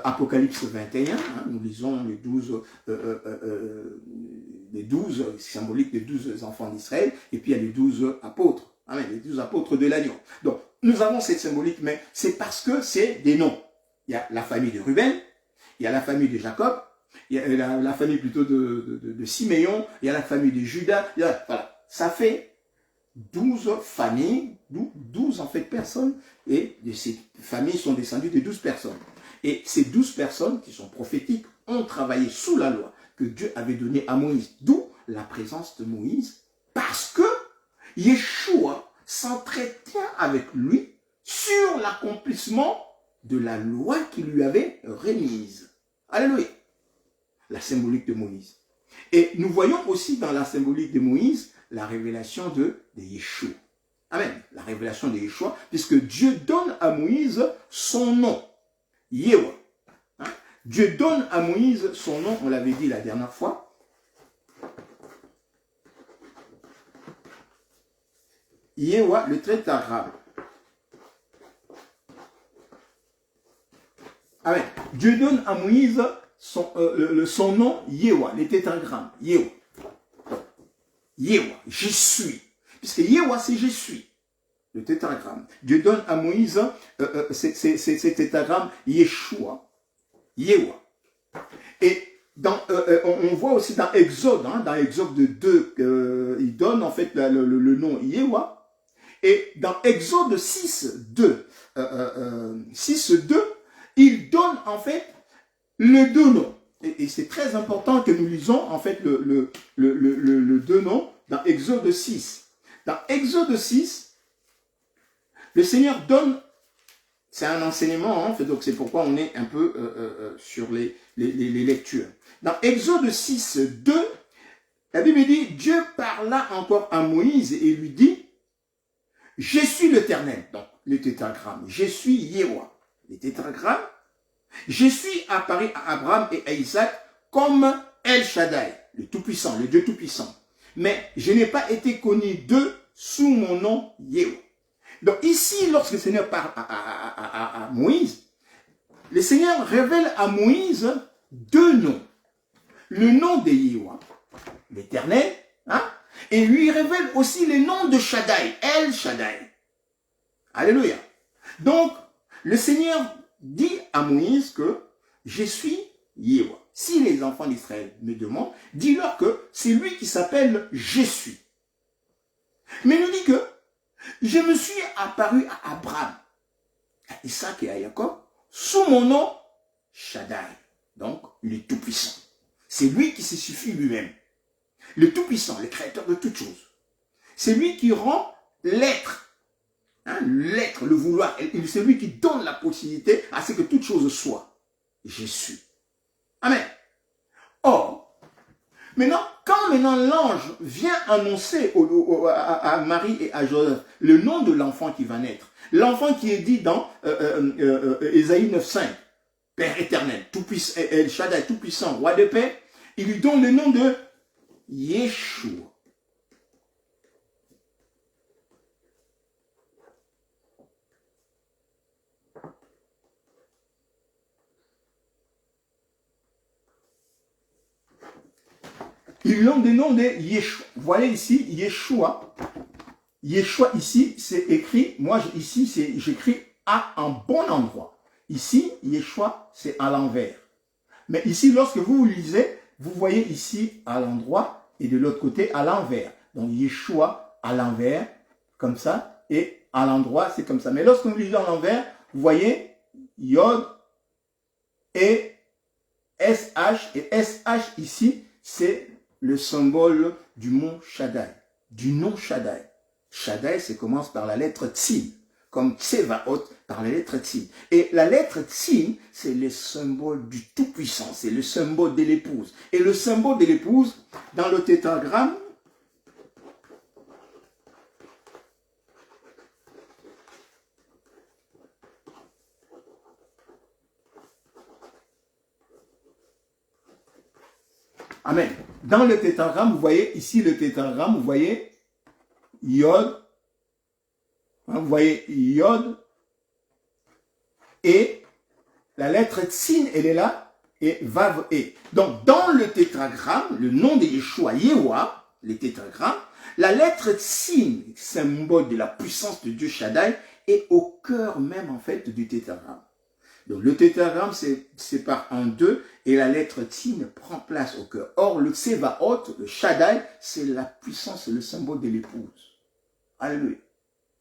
Apocalypse 21. Nous lisons les 12 symboliques des 12 enfants d'Israël. Et puis il y a les 12 apôtres. Amen, les 12 apôtres de l'agneau. Donc, nous avons cette symbolique, mais c'est parce que c'est des noms. Il y a la famille de Ruben, il y a la famille de Jacob, il y a la famille plutôt de Siméon, il y a la famille de Judas. Voilà, ça fait 12 familles, 12 en fait personnes, et de ces familles sont descendues de 12 personnes. Et ces 12 personnes qui sont prophétiques ont travaillé sous la loi que Dieu avait donnée à Moïse. D'où la présence de Moïse, parce que Yeshua s'entretient avec lui sur l'accomplissement de la loi qu'il lui avait remise. Alléluia. La symbolique de Moïse. Et nous voyons aussi dans la symbolique de Moïse la révélation de Yeshua. Amen. La révélation de Yeshua, puisque Dieu donne à Moïse son nom. Yehwa. Dieu donne à Moïse son nom, on l'avait dit la dernière fois. Yehwa, le tétragramme. Amen. Dieu donne à Moïse son nom Yehwa, le tétragramme. Yehwa. Yehwa, je suis. Puisque Yehwa, c'est je suis. Le tétragramme. Dieu donne à Moïse ces tétragrammes Yeshua. Yehwa. Et on voit aussi dans Exode, dans Exode 2, il donne en fait le nom Yehwa. Et dans Exode 6.2, il donne en fait le deux noms. Et c'est très important que nous lisons en fait le deux noms dans Exode 6. Dans Exode 6, le Seigneur donne, c'est un enseignement, donc c'est pourquoi on est un peu sur les lectures. Dans Exode 6, 2, la Bible dit, Dieu parla encore à Moïse et lui dit, je suis l'Éternel, donc le tétragramme, je suis Yehwa, le tétragramme, je suis apparu à Abraham et à Isaac comme El Shaddai, le Tout-Puissant, le Dieu Tout-Puissant. Mais je n'ai pas été connu d'eux sous mon nom Yehwa. Donc ici, lorsque le Seigneur parle à Moïse, le Seigneur révèle à Moïse deux noms. Le nom de Yehwa, l'Éternel, et lui révèle aussi le nom de Shaddai, El Shaddai. Alléluia. Donc, le Seigneur dit à Moïse que je suis Yehwa. Si les enfants d'Israël me demandent, dis-leur que c'est lui qui s'appelle je suis. Mais il nous dit que je me suis apparu à Abraham, à Isaac et à Jacob, sous mon nom Shaddai, donc le Tout-Puissant. C'est lui qui se suffit lui-même. Le Tout-Puissant, le créateur de toutes choses. C'est lui qui rend l'être. l'être, le vouloir. C'est lui qui donne la possibilité à ce que toute chose soit. Je suis. Amen. Or, maintenant, quand maintenant l'ange vient annoncer à Marie et à Joseph le nom de l'enfant qui va naître, l'enfant qui est dit dans Ésaïe 9,5, Père éternel, tout-puissant, El Shaddai, tout-puissant, roi de paix, il lui donne le nom de Yeshua. Ils l'ont des noms de Yeshua. Vous voyez ici, Yeshua. Yeshua ici, c'est écrit, moi ici, j'écris à un bon endroit. Ici, Yeshua, c'est à l'envers. Mais ici, lorsque vous lisez, vous voyez ici à l'endroit et de l'autre côté à l'envers. Donc Yeshua à l'envers, comme ça, et à l'endroit, c'est comme ça. Mais lorsque vous lisez à l'envers, vous voyez Yod et SH, et SH ici, c'est le symbole du mont Shaddai, du nom Shaddai. Shaddai, ça commence par la lettre Tsin, comme Tsevaot par la lettre Tsin. Et la lettre Tsin, c'est le symbole du Tout-Puissant, c'est le symbole de l'épouse. Et le symbole de l'épouse, dans le tétragramme, Amen. Dans le tétragramme, vous voyez ici le tétragramme, vous voyez Yod, vous voyez Yod, et la lettre Tsin, elle est là, et Vav, et. Donc, dans le tétragramme, le nom de Yeshua, Yehoua, les tétragrammes, la lettre Tsin, symbole de la puissance de Dieu Shaddai, est au cœur même, en fait, du tétragramme. Donc, le tétragramme c'est sépare en deux et la lettre Tsin prend place au cœur. Or, le Tsevaot, le Shaddai, c'est la puissance, c'est le symbole de l'épouse. Alléluia.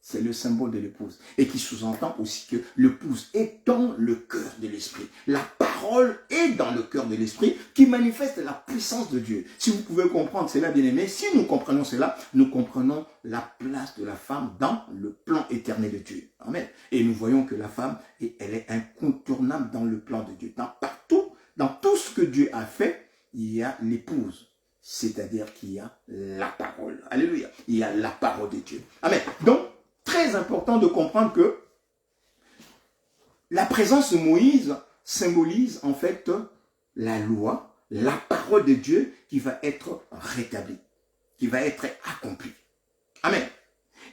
C'est le symbole de l'épouse. Et qui sous-entend aussi que l'épouse est dans le cœur de l'esprit. La parole est dans le cœur de l'esprit qui manifeste la puissance de Dieu. Si vous pouvez comprendre cela, bien aimé, si nous comprenons cela, nous comprenons la place de la femme dans le plan éternel de Dieu. Amen. Et nous voyons que la femme, elle est incontournable dans le plan de Dieu. Partout, dans tout ce que Dieu a fait, il y a l'épouse. C'est-à-dire qu'il y a la parole. Alléluia. Il y a la parole de Dieu. Amen. Donc, très important de comprendre que la présence de Moïse symbolise en fait la loi, la parole de Dieu qui va être rétablie, qui va être accomplie. Amen.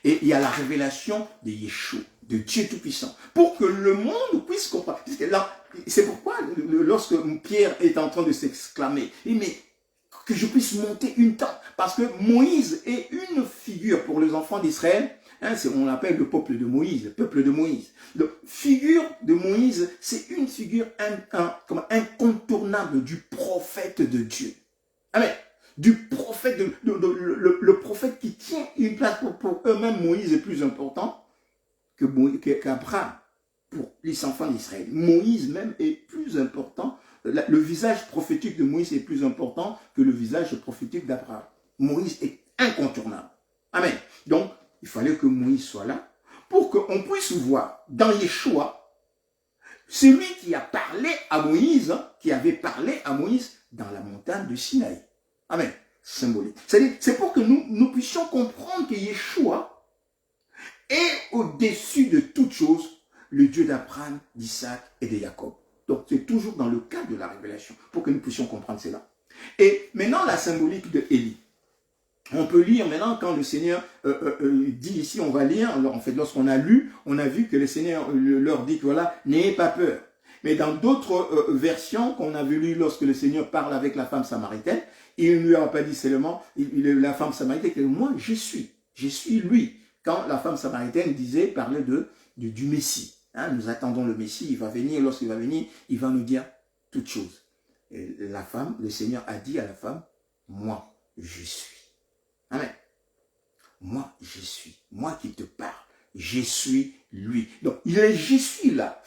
Et il y a la révélation de Yeshua, de Dieu Tout-Puissant, pour que le monde puisse comprendre. C'est pourquoi lorsque Pierre est en train de s'exclamer, mais que je puisse monter une tente, parce que Moïse est une figure pour les enfants d'Israël. On l'appelle le peuple de Moïse, le peuple de Moïse. Donc, figure de Moïse, c'est une figure incontournable du prophète de Dieu. Amen. Du prophète, le prophète qui tient une place pour eux-mêmes. Moïse est plus important qu'Abraham pour les enfants d'Israël. Moïse même est plus important. Le visage prophétique de Moïse est plus important que le visage prophétique d'Abraham. Moïse est incontournable. Amen. Donc, il fallait que Moïse soit là pour qu'on puisse voir dans Yeshua celui qui a parlé à Moïse, qui avait parlé à Moïse dans la montagne de Sinaï. Amen. Symbolique. C'est pour que nous puissions comprendre que Yeshua est au-dessus de toute chose le Dieu d'Abraham, d'Isaac et de Jacob. Donc, c'est toujours dans le cadre de la révélation pour que nous puissions comprendre cela. Et maintenant, la symbolique de Élie. On peut lire maintenant quand le Seigneur dit ici, on va lire, en fait lorsqu'on a lu, on a vu que le Seigneur leur dit, voilà, n'ayez pas peur. Mais dans d'autres versions qu'on avait lues lorsque le Seigneur parle avec la femme samaritaine, il ne lui a pas dit seulement, la femme samaritaine, que moi je suis lui. Quand la femme samaritaine parlait du Messie. Hein, nous attendons le Messie, il va venir, lorsqu'il va venir, il va nous dire toutes choses. Et le Seigneur a dit à la femme, moi je suis. Amen. Moi, je suis. Moi qui te parle. Je suis lui. Donc, il est je suis là.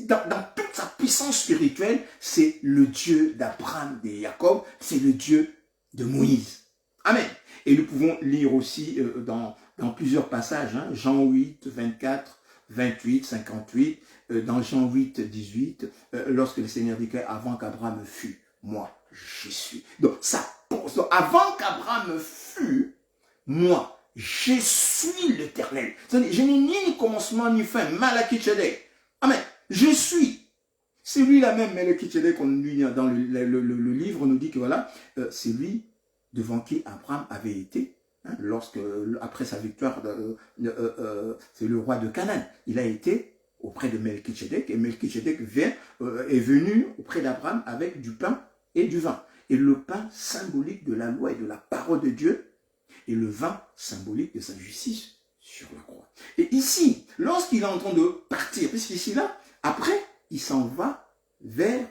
Dans toute sa puissance spirituelle, c'est le Dieu d'Abraham, de Jacob. C'est le Dieu de Moïse. Amen. Et nous pouvons lire aussi dans dans plusieurs passages, hein, Jean 8, 24, 28, 58, dans Jean 8, 18, lorsque le Seigneur dit qu'avant qu'Abraham fût, moi, je suis. Donc, ça pose. Donc, avant qu'Abraham fût, moi, je suis l'Éternel. Je n'ai ni commencement ni fin. Malakitchedek. Amen. Je suis. C'est lui-là même, Malakitchedek, qu'on lit dans le livre, nous dit que voilà, c'est lui devant qui Abraham avait été, hein, après sa victoire, c'est le roi de Canaan. Il a été auprès de Melchizedek, et Melchizedek est venu auprès d'Abraham avec du pain et du vin. Et le pain symbolique de la loi et de la parole de Dieu, et le vin symbolique de sa justice sur la croix. Et ici, lorsqu'il est en train de partir, puisqu'ici là, après, il s'en va vers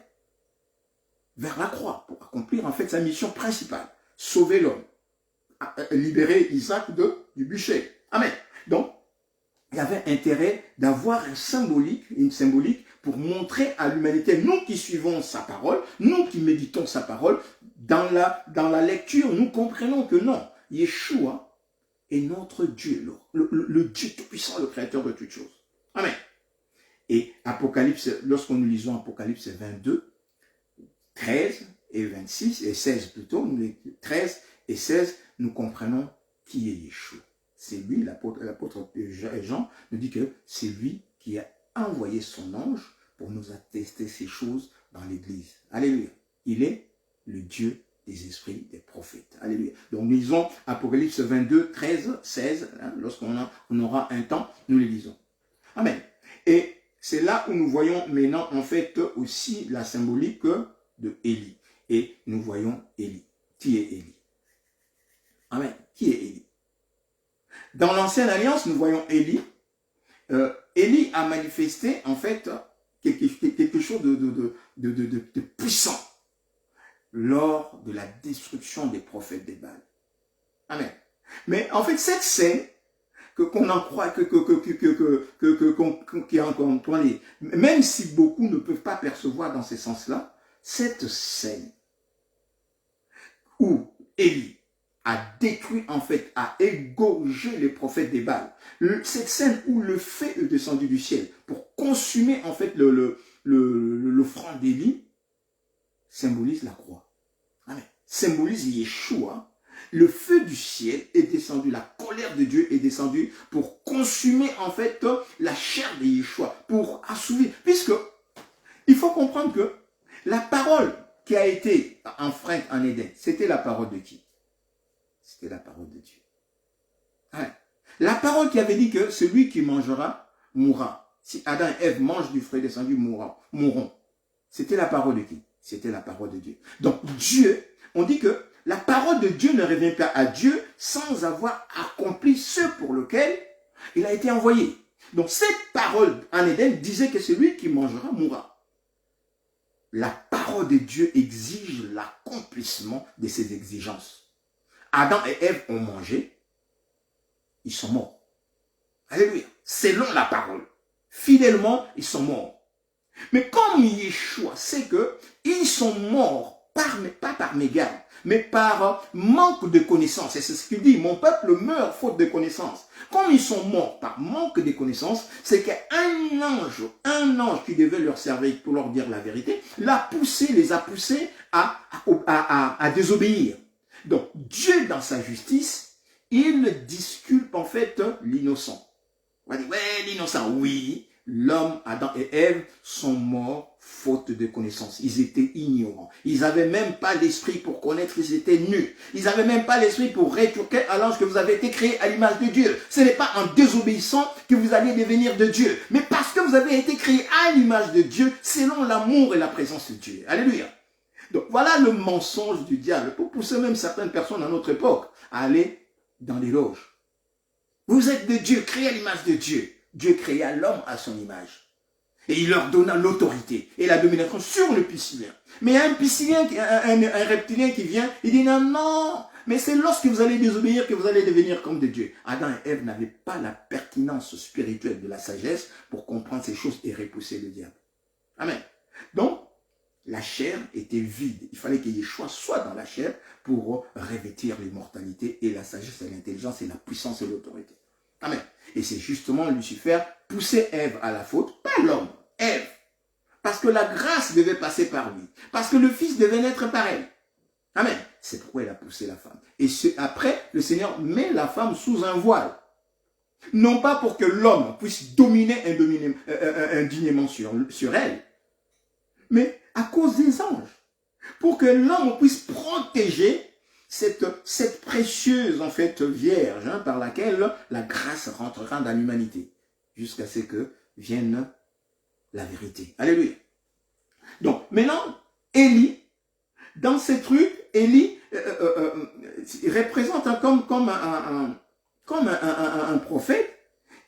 la croix, pour accomplir en fait sa mission principale, sauver l'homme, libérer Isaac du bûcher. Amen. Donc, il y avait intérêt d'avoir une symbolique pour montrer à l'humanité, nous qui suivons sa parole, nous qui méditons sa parole, dans la lecture, nous comprenons que non, Yeshua est notre Dieu, le Dieu tout-puissant, le créateur de toutes choses. Amen. Et Apocalypse, lorsqu'on nous lisons Apocalypse 22, 13 et 26, et 16 plutôt, 13 et 16, nous comprenons qui est Yeshua. C'est lui, l'apôtre Jean nous dit que c'est lui qui a envoyé son ange pour nous attester ces choses dans l'église. Alléluia. Il est le Dieu des esprits des prophètes. Alléluia. Donc nous lisons Apocalypse 22, 13, 16. Hein, lorsqu'on aura un temps, nous les lisons. Amen. Et c'est là où nous voyons maintenant en fait aussi la symbolique de Élie. Et nous voyons Élie. Qui est Élie? Amen. Qui est Élie? Dans l'Ancienne Alliance, nous voyons Élie. Élie a manifesté en fait quelque chose de puissant lors de la destruction des prophètes des Baals. Amen. Mais en fait, cette scène, qu'on en croit, même si beaucoup ne peuvent pas percevoir dans ce sens-là, cette scène où Élie a détruit, en fait, a égorgé les prophètes des Baals, cette scène où le feu est descendu du ciel pour consumer, en fait, l'offrande d'Élie, symbolise la croix. Amen. Symbolise Yeshua. Le feu du ciel est descendu, la colère de Dieu est descendue pour consumer en fait la chair de Yeshua, pour assouvir. Puisque il faut comprendre que la parole qui a été enfreinte en Éden, c'était la parole de qui? C'était la parole de Dieu. Hein? La parole qui avait dit que celui qui mangera mourra. Si Adam et Ève mangent du fruit descendu, mourront. C'était la parole de qui? C'était la parole de Dieu. Donc Dieu, on dit que la parole de Dieu ne revient pas à Dieu sans avoir accompli ce pour lequel il a été envoyé. Donc cette parole en Éden disait que celui qui mangera mourra. La parole de Dieu exige l'accomplissement de ses exigences. Adam et Ève ont mangé, ils sont morts. Alléluia. Selon la parole. Fidèlement, ils sont morts. Mais comme Yeshua sait qu'ils sont morts, pas par mégarde, mais par manque de connaissances. Et c'est ce qu'il dit, mon peuple meurt faute de connaissances. Comme ils sont morts par manque de connaissances, c'est qu'un ange qui devait leur servir pour leur dire la vérité, les a poussés à désobéir. Donc Dieu, dans sa justice, il disculpe en fait l'innocent. On va dire, ouais, l'innocent, oui. L'homme, Adam et Ève sont morts faute de connaissance. Ils étaient ignorants. Ils n'avaient même pas l'esprit pour connaître, ils étaient nuls. Ils n'avaient même pas l'esprit pour rétorquer à l'ange que vous avez été créé à l'image de Dieu. Ce n'est pas en désobéissant que vous allez devenir de Dieu, mais parce que vous avez été créé à l'image de Dieu, selon l'amour et la présence de Dieu. Alléluia. Donc voilà le mensonge du diable pour pousser même certaines personnes à notre époque à aller dans les loges. Vous êtes de Dieu, créé à l'image de Dieu. Dieu créa l'homme à son image. Et il leur donna l'autorité et la domination sur le piscilien. Mais un piscilien, un reptilien qui vient, il dit non, mais c'est lorsque vous allez désobéir que vous allez devenir comme de Dieu. Adam et Ève n'avaient pas la pertinence spirituelle de la sagesse pour comprendre ces choses et repousser le diable. Amen. Donc, la chair était vide. Il fallait que Yeshua soit dans la chair pour revêtir l'immortalité et la sagesse et l'intelligence et la puissance et l'autorité. Amen. Et c'est justement Lucifer poussait Ève à la faute, pas l'homme, Ève. Parce que la grâce devait passer par lui. Parce que le Fils devait naître par elle. Amen. C'est pourquoi il a poussé la femme. Et après, le Seigneur met la femme sous un voile. Non pas pour que l'homme puisse dominer indignement sur elle, mais à cause des anges. Pour que l'homme puisse protéger cette précieuse en fait vierge par laquelle la grâce rentrera dans l'humanité. Jusqu'à ce que vienne la vérité. Alléluia. Donc maintenant, Élie, dans ces trucs, Élie représente comme un prophète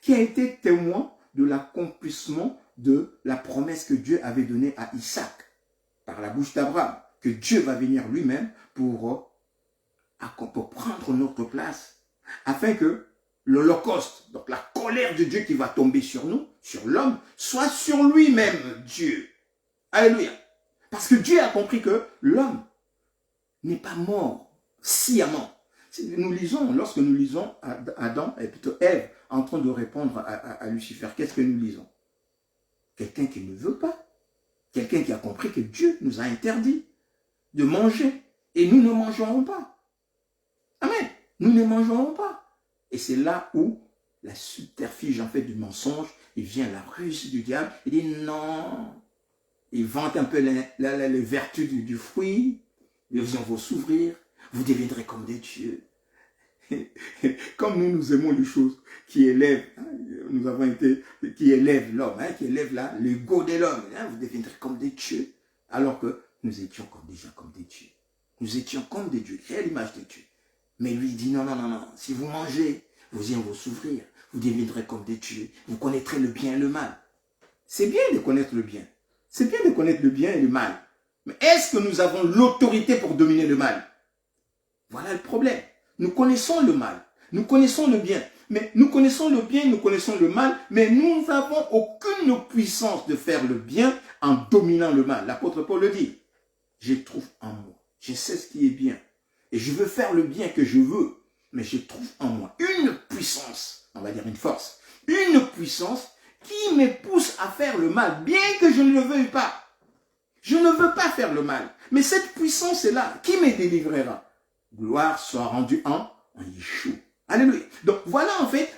qui a été témoin de l'accomplissement de la promesse que Dieu avait donnée à Isaac par la bouche d'Abraham, que Dieu va venir lui-même pour prendre notre place, afin que l'Holocauste, donc la colère de Dieu qui va tomber sur nous, sur l'homme, soit sur lui-même Dieu. Alléluia. Parce que Dieu a compris que l'homme n'est pas mort sciemment. Nous lisons, lorsque nous lisons Adam, et plutôt Ève, en train de répondre à Lucifer, qu'est-ce que nous lisons? Quelqu'un qui ne veut pas. Quelqu'un qui a compris que Dieu nous a interdit de manger. Et nous ne mangerons pas. Amen. Nous ne mangerons pas. Et c'est là où la subterfuge en fait du mensonge, il vient la ruse du diable, il dit non. Il vante un peu les vertus du fruit. Ils vont s'ouvrir. Vous deviendrez comme des dieux. Comme nous aimons les choses qui élèvent, nous avons été, qui élèvent l'homme, qui élèvent l'ego de l'homme. Vous deviendrez comme des dieux. Alors que nous étions déjà comme des dieux. Nous étions comme des dieux, créés à l'image de Dieu. Mais lui dit non, non, non, non. Si vous mangez, vos yeux vont s'ouvrir. Vous deviendrez comme des dieux. Vous connaîtrez le bien et le mal. C'est bien de connaître le bien. C'est bien de connaître le bien et le mal. Mais est-ce que nous avons l'autorité pour dominer le mal? Voilà le problème. Nous connaissons le mal. Nous connaissons le bien. Mais nous connaissons le bien, nous connaissons le mal, mais nous n'avons aucune puissance de faire le bien en dominant le mal. L'apôtre Paul le dit. Je trouve en moi. Je sais ce qui est bien. Et je veux faire le bien que je veux. Mais je trouve en moi une puissance, on va dire une force, une puissance qui me pousse à faire le mal, bien que je ne le veuille pas. Je ne veux pas faire le mal. Mais cette puissance est là. Qui me délivrera? Gloire soit rendue en Yeshua. Alléluia. Donc voilà en fait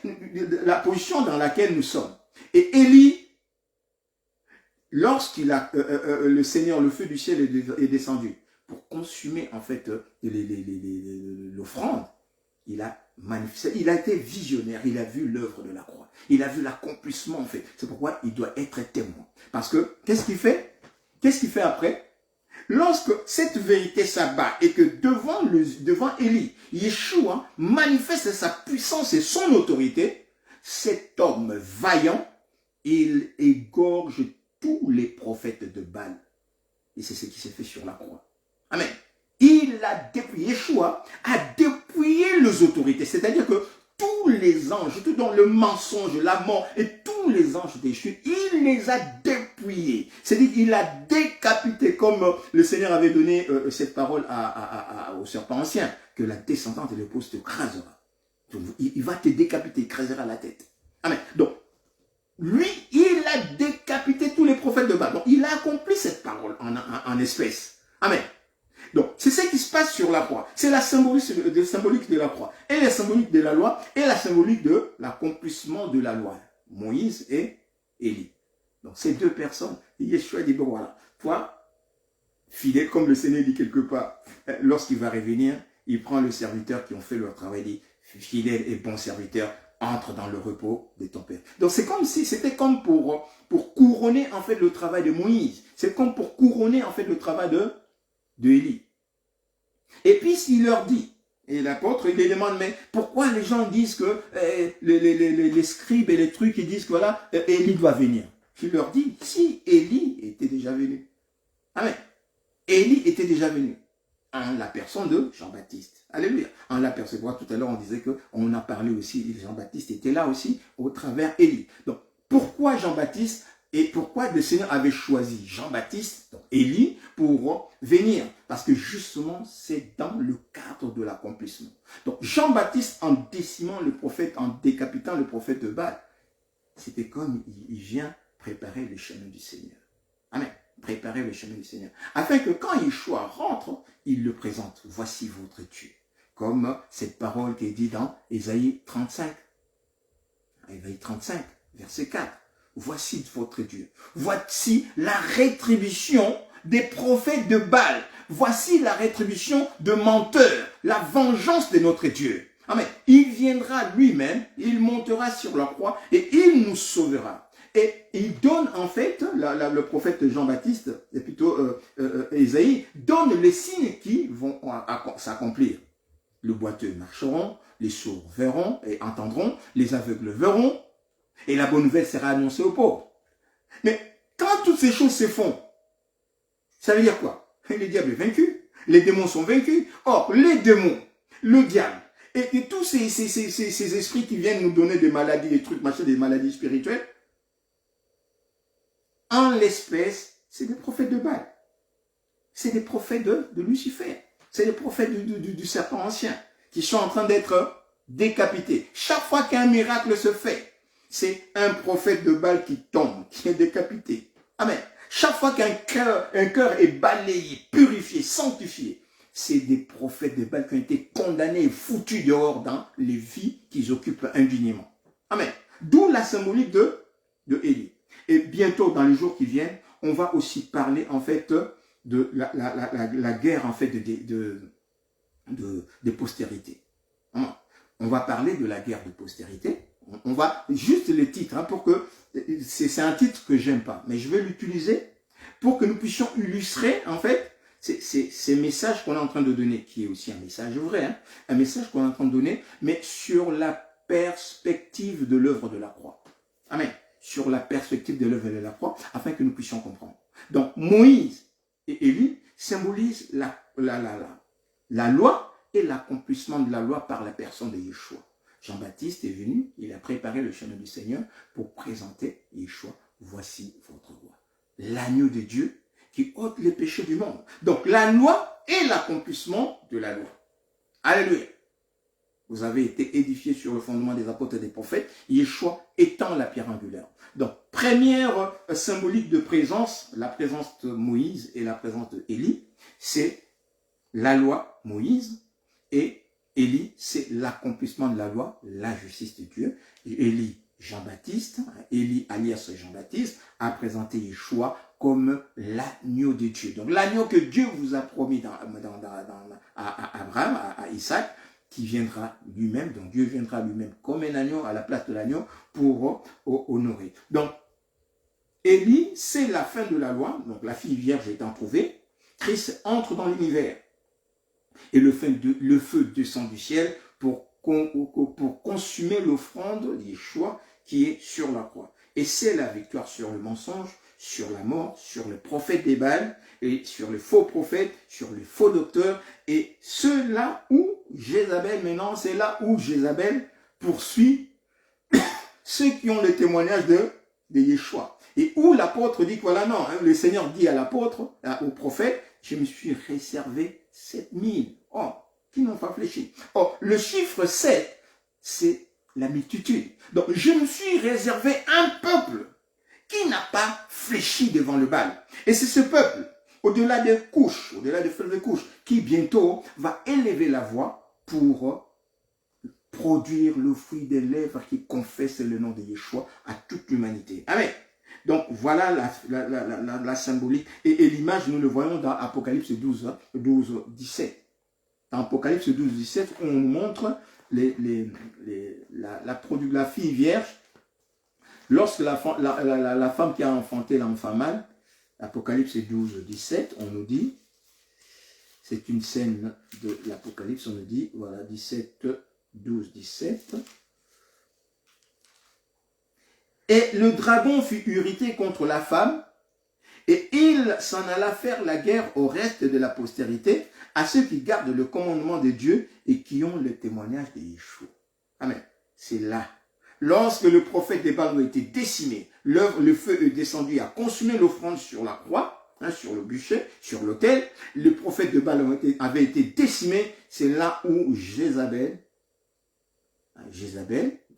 la position dans laquelle nous sommes. Et Élie, lorsqu'il a le Seigneur, le feu du ciel est descendu pour consumer en fait l'offrande, il a manifesté, il a été visionnaire, il a vu l'œuvre de la croix, il a vu l'accomplissement en fait. C'est pourquoi il doit être témoin. Parce que qu'est-ce qu'il fait? Qu'est-ce qu'il fait après? Lorsque cette vérité s'abat et que devant Élie, Yeshua manifeste sa puissance et son autorité, cet homme vaillant, il égorge tous les prophètes de Baal. Et c'est ce qui s'est fait sur la croix. Amen. Il a dépouillé, Yeshua a dépouillé les autorités. C'est-à-dire que tous les anges, tout dans le mensonge, la mort et tous les anges déchus, il les a dépouillés. C'est-à-dire qu'il a décapité, comme le Seigneur avait donné cette parole au serpent ancien, que la descendante de l'épouse te crasera. Donc, il va te décapiter, il crasera la tête. Amen. Donc, lui, il a décapité tous les prophètes de Baal. Donc, il a accompli cette parole en espèces. Amen. Donc, c'est ce qui se passe sur la croix. C'est la symbolique de la croix. Et la symbolique de la loi, et la symbolique de l'accomplissement de la loi. Moïse et Élie. Donc, ces deux personnes, Yeshua dit, bon voilà, toi, fidèle, comme le Seigneur dit quelque part, lorsqu'il va revenir, il prend le serviteur qui ont fait leur travail, il dit, fidèle et bon serviteur, entre dans le repos de ton Père. Donc, c'est comme si, c'était comme pour couronner en fait le travail de Moïse. C'est comme pour couronner en fait le travail de Élie. Et puis s'il leur dit, et l'apôtre il les demande, mais pourquoi les gens disent que les scribes et les trucs, ils disent que voilà, Élie doit venir. Il leur dit, si Élie était déjà venu. Amen. Élie était déjà venu. En la personne de Jean-Baptiste. Alléluia. En la personne, tout à l'heure on disait qu'on a parlé aussi, Jean-Baptiste était là aussi au travers Élie. Donc pourquoi Jean-Baptiste et pourquoi le Seigneur avait choisi Jean-Baptiste, donc Élie pour venir. Parce que justement, c'est dans le cadre de l'accomplissement. Donc Jean-Baptiste, en décimant le prophète, en décapitant le prophète de Baal, c'était comme il vient préparer le chemin du Seigneur. Amen. Préparer le chemin du Seigneur. Afin que quand Yeshua rentre, il le présente. Voici votre Dieu. Comme cette parole qui est dite dans Ésaïe 35. Ésaïe 35, verset 4. Voici votre Dieu. Voici la rétribution des prophètes de Baal. Voici la rétribution de menteurs. La vengeance de notre Dieu. Amen. Il viendra lui-même, il montera sur la croix et il nous sauvera. Et il donne en fait, le prophète Jean-Baptiste, et plutôt Ésaïe, donne les signes qui vont s'accomplir. Les boiteux marcheront, les sourds verront et entendront, les aveugles verront, et la bonne nouvelle sera annoncée aux pauvres. Mais quand toutes ces choses se font, ça veut dire quoi? Le diable est vaincu, les démons sont vaincus. Or, les démons, le diable, et tous ces esprits qui viennent nous donner des maladies, des trucs, machin, des maladies spirituelles, en l'espèce, c'est des prophètes de Baal. C'est des prophètes de Lucifer. C'est des prophètes du serpent ancien qui sont en train d'être décapités. Chaque fois qu'un miracle se fait, c'est un prophète de Baal qui tombe, qui est décapité. Amen. Chaque fois qu'un cœur est balayé, purifié, sanctifié, c'est des prophètes de Baal qui ont été condamnés et foutus dehors dans les vies qu'ils occupent indignement. Amen. D'où la symbolique de Élie. Et bientôt, dans les jours qui viennent, on va aussi parler en fait de la guerre en fait des postérités. On va parler de la guerre de postérité. On va juste les titres, hein, pour que c'est un titre que j'aime pas, mais je vais l'utiliser pour que nous puissions illustrer en fait ces messages qu'on est en train de donner, qui est aussi un message vrai, hein, un message qu'on est en train de donner, mais sur la perspective de l'œuvre de la croix. Amen. Sur la perspective de l'œuvre de la croix, afin que nous puissions comprendre. Donc Moïse et Élie symbolisent la loi et l'accomplissement de la loi par la personne de Yeshua. Jean-Baptiste est venu, il a préparé le chemin du Seigneur pour présenter Yeshua. Voici votre roi. L'agneau de Dieu qui ôte les péchés du monde. Donc la loi et l'accomplissement de la loi. Alléluia. Vous avez été édifiés sur le fondement des apôtres et des prophètes, Yeshua étant la pierre angulaire. Donc, première symbolique de présence, la présence de Moïse et la présence d'Élie, c'est la loi, Moïse, et Élie, c'est l'accomplissement de la loi, la justice de Dieu. Élie, Jean-Baptiste, Élie alias Jean-Baptiste, a présenté Yeshua comme l'agneau de Dieu. Donc, l'agneau que Dieu vous a promis à Abraham, à Isaac, qui viendra lui-même, donc Dieu viendra lui-même comme un agneau à la place de l'agneau pour honorer. Donc, Élie, c'est la fin de la loi, donc la fille vierge étant trouvée, Christ entre dans l'univers. Et le feu descend du ciel pour consumer l'offrande d'Yeshua qui est sur la croix. Et c'est la victoire sur le mensonge, sur la mort, sur le prophète des Baals, et sur les faux prophètes, sur les faux docteurs, et ceux-là où Jézabel, maintenant, c'est là où Jézabel poursuit ceux qui ont le témoignage de Yeshua. Et où l'apôtre dit que voilà, non, hein, le Seigneur dit à l'apôtre, au prophète, je me suis réservé 7000. Oh, qui n'ont pas fléchi. Oh, le chiffre 7, c'est la multitude. Donc, je me suis réservé un peuple qui n'a pas fléchi devant le Baal. Et c'est ce peuple, au-delà des couches, au-delà des fleuves de couches, qui bientôt va élever la voix pour produire le fruit des lèvres qui confesse le nom de Yeshua à toute l'humanité. Amen. Donc voilà la symbolique. Et l'image, nous le voyons dans Apocalypse 12, 17. Dans Apocalypse 12, 17, on montre la fille vierge. Lorsque la femme qui a enfanté l'enfant mâle, Apocalypse 12, 17, on nous dit, c'est une scène de l'Apocalypse, on nous dit, voilà, 17, 12, 17. Et le dragon fut irrité contre la femme, et il s'en alla faire la guerre au reste de la postérité, à ceux qui gardent le commandement de Dieu et qui ont le témoignage de Yeshua. Amen. C'est là. Lorsque le prophète des Baals a été décimé, le feu est descendu, a consumé l'offrande sur la croix, hein, sur le bûcher, sur l'autel. Le prophète de Baal avait été décimé. C'est là où Jézabel,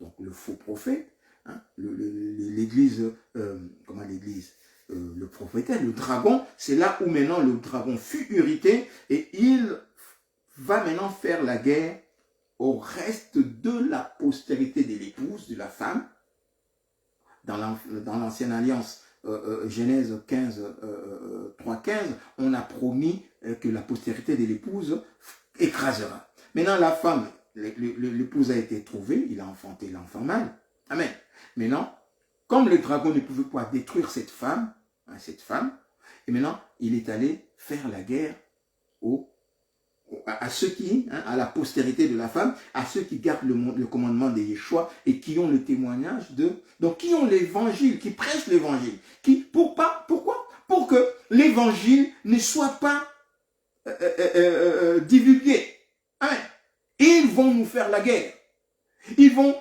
donc le faux prophète, hein, l'église, comment l'église, le prophète, le dragon, c'est là où maintenant le dragon fut irrité et il va maintenant faire la guerre au reste de la postérité de l'épouse, de la femme. Dans l'ancienne alliance, Genèse 15, 3-15, on a promis que la postérité de l'épouse écrasera. Maintenant, la femme, l'épouse a été trouvée, il a enfanté l'enfant mâle. Amen. Maintenant, comme le dragon ne pouvait pas détruire cette femme, et maintenant, il est allé faire la guerre à ceux qui, hein, à la postérité de la femme, à ceux qui gardent le commandement de Yeshua et qui ont le témoignage donc qui ont l'évangile, qui prêchent l'évangile. Pourquoi? Pour que l'évangile ne soit pas divulgué. Amen. Ils vont nous faire la guerre. Ils vont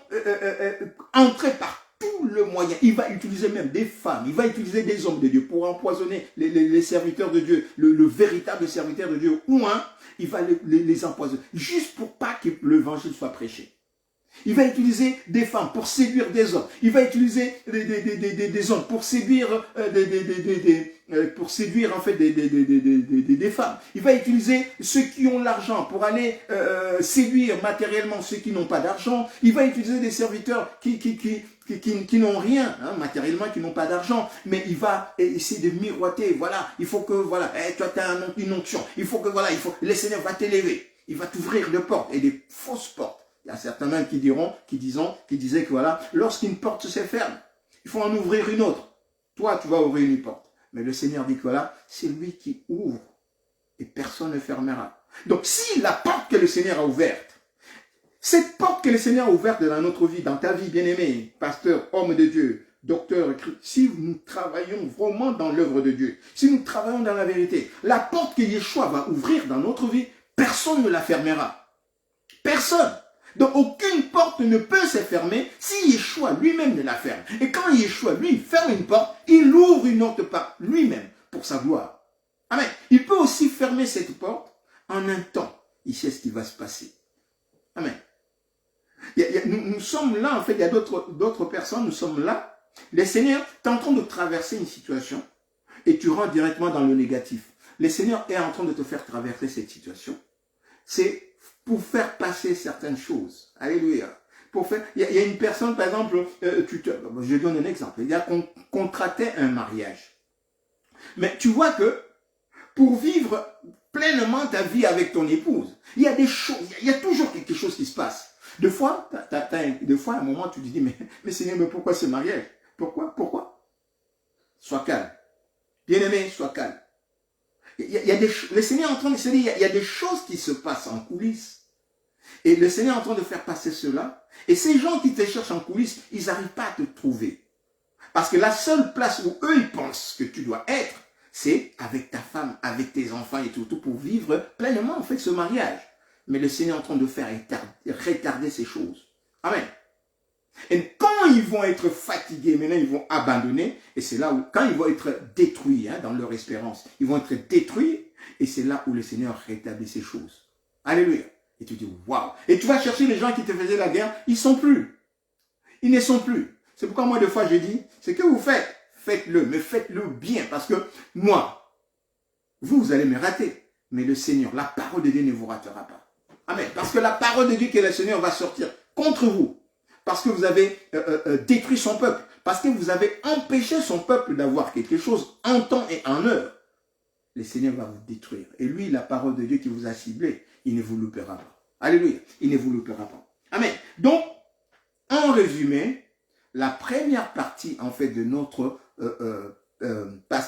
entrer par tout le moyen. Il va utiliser même des femmes, il va utiliser des hommes de Dieu pour empoisonner les serviteurs de Dieu, le véritable serviteur de Dieu, ou un, il va les empoisonner, juste pour pas que l'évangile soit prêché. Il va utiliser des femmes pour séduire des hommes. Il va utiliser des hommes pour séduire en fait des femmes. Il va utiliser ceux qui ont l'argent pour aller séduire matériellement ceux qui n'ont pas d'argent. Il va utiliser des serviteurs qui n'ont rien, hein, matériellement, qui n'ont pas d'argent, mais il va essayer de miroiter. Voilà, il faut que, voilà, toi tu as une onction. Il faut que, voilà, le Seigneur va t'élever. Il va t'ouvrir des portes et des fausses portes. Il y a certains même qui disaient que voilà, lorsqu'une porte se ferme, il faut en ouvrir une autre. Toi, tu vas ouvrir une porte. Mais le Seigneur dit que voilà, c'est lui qui ouvre et personne ne fermera. Donc, si la porte que le Seigneur a ouverte, cette porte que le Seigneur a ouverte dans notre vie, dans ta vie, bien-aimé, pasteur, homme de Dieu, docteur, si nous travaillons vraiment dans l'œuvre de Dieu, si nous travaillons dans la vérité, la porte que Yeshua va ouvrir dans notre vie, personne ne la fermera. Personne. Donc, aucune porte ne peut se fermer si Yeshua lui-même ne la ferme. Et quand Yeshua, lui, ferme une porte, il ouvre une autre par lui-même pour sa gloire. Amen. Il peut aussi fermer cette porte en un temps. Il sait ce qui va se passer. Amen. Nous sommes là, en fait, il y a d'autres personnes, nous sommes là. Le Seigneur, tu es en train de traverser une situation et tu rentres directement dans le négatif. Le Seigneur est en train de te faire traverser cette situation. C'est pour faire passer certaines choses. Alléluia. Il y a une personne, par exemple, je donne un exemple. Il y a contracté un mariage. Mais tu vois que pour vivre pleinement ta vie avec ton épouse, il y a des choses, il y a toujours quelque chose qui se passe. Des fois, à un moment, tu te dis, mais Seigneur, mais pourquoi ce mariage? Pourquoi? Sois calme. Bien-aimé, sois calme. Le Seigneur est en train de se dire, il y a des choses qui se passent en coulisses. Et le Seigneur est en train de faire passer cela. Et ces gens qui te cherchent en coulisses, ils n'arrivent pas à te trouver. Parce que la seule place où eux, ils pensent que tu dois être, c'est avec ta femme, avec tes enfants et tout pour vivre pleinement, en fait, ce mariage. Mais le Seigneur est en train de faire retarder ces choses. Amen. Et quand ils vont être fatigués, maintenant ils vont abandonner. Et c'est là où, quand ils vont être détruits, hein, dans leur espérance, ils vont être détruits. Et c'est là où le Seigneur rétablit ces choses. Alléluia. Et tu dis, waouh. Et tu vas chercher les gens qui te faisaient la guerre, ils ne sont plus. Ils ne sont plus. C'est pourquoi moi, des fois, je dis, ce que vous faites, faites-le, mais faites-le bien. Parce que moi, vous allez me rater. Mais le Seigneur, la parole de Dieu ne vous ratera pas. Amen. Parce que la parole de Dieu que le Seigneur va sortir contre vous. Parce que vous avez détruit son peuple. Parce que vous avez empêché son peuple d'avoir quelque chose en temps et en heure. Le Seigneur va vous détruire. Et lui, la parole de Dieu qui vous a ciblé, il ne vous loupera pas. Alléluia. Il ne vous loupera pas. Amen. Donc, en résumé, la première partie, en fait, de notre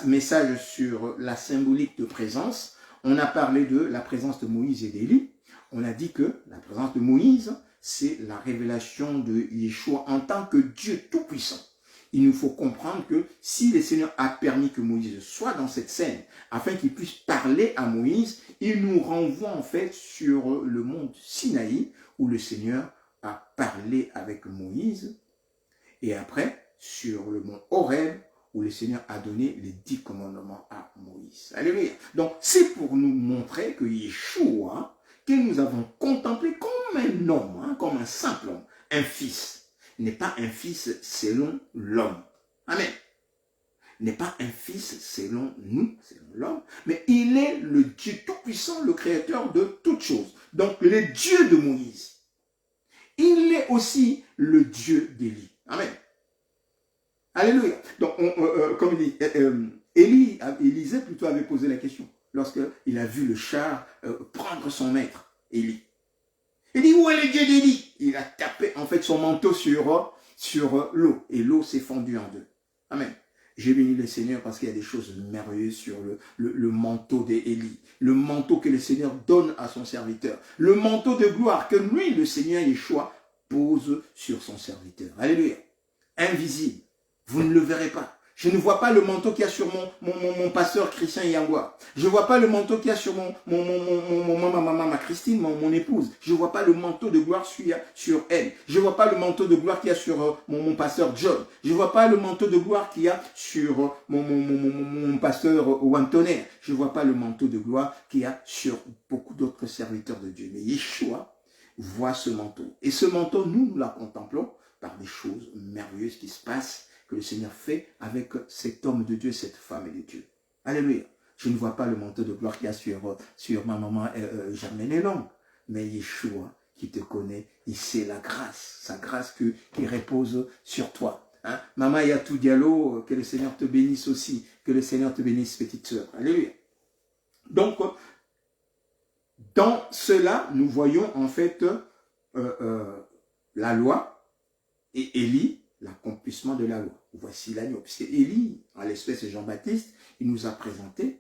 message sur la symbolique de présence, on a parlé de la présence de Moïse et d'Élie. On a dit que la présence de Moïse, c'est la révélation de Yeshua en tant que Dieu tout-puissant. Il nous faut comprendre que si le Seigneur a permis que Moïse soit dans cette scène, afin qu'il puisse parler à Moïse, il nous renvoie en fait sur le mont Sinaï, où le Seigneur a parlé avec Moïse, et après sur le mont Horeb, où le Seigneur a donné les 10 commandements à Moïse. Alléluia. Donc, c'est pour nous montrer que Yeshua, que nous avons contemplé comme un homme, comme un simple homme, un fils, n'est pas un fils selon l'homme. Amen. N'est pas un fils selon nous, selon l'homme, mais il est le Dieu tout-puissant, le créateur de toutes choses. Donc, le Dieu de Moïse. Il est aussi le Dieu d'Élie. Amen. Alléluia. Donc, comme il dit, Élisée plutôt avait posé la question lorsqu'il a vu le char prendre son maître, Élie. Il dit, où est le Dieu d'Élie? Il a tapé en fait son manteau sur l'eau et l'eau s'est fendue en deux. Amen. J'ai béni le Seigneur parce qu'il y a des choses merveilleuses sur le manteau d'Élie. Le manteau que le Seigneur donne à son serviteur. Le manteau de gloire que lui, le Seigneur Yeshua, pose sur son serviteur. Alléluia. Invisible. Vous ne le verrez pas. Je ne vois pas le manteau qu'il y a sur mon pasteur Christian Yangwa. Je ne vois pas le manteau qu'il y a sur ma Christine, mon épouse. Je ne vois pas le manteau de gloire sur elle. Je ne vois pas le manteau de gloire qu'il y a sur mon pasteur John. Je ne vois pas le manteau de gloire qu'il y a sur mon pasteur Wantoner. Je ne vois pas le manteau de gloire qu'il y a sur beaucoup d'autres serviteurs de Dieu. Mais Yeshua voit ce manteau. Et ce manteau, nous la contemplons par des choses merveilleuses qui se passent, que le Seigneur fait avec cet homme de Dieu, cette femme de Dieu. Alléluia. Je ne vois pas le manteau de gloire qu'il y a sur ma maman Germaine et Longue, mais Yeshua qui te connaît, il sait la grâce, sa grâce qui repose sur toi. Hein? Maman Yatou Diallo, que le Seigneur te bénisse aussi, que le Seigneur te bénisse, petite sœur. Alléluia. Donc, dans cela, nous voyons en fait la loi et Élie, l'accomplissement de la loi. Voici l'agneau. Puisque Élie, en l'espèce de Jean-Baptiste, il nous a présenté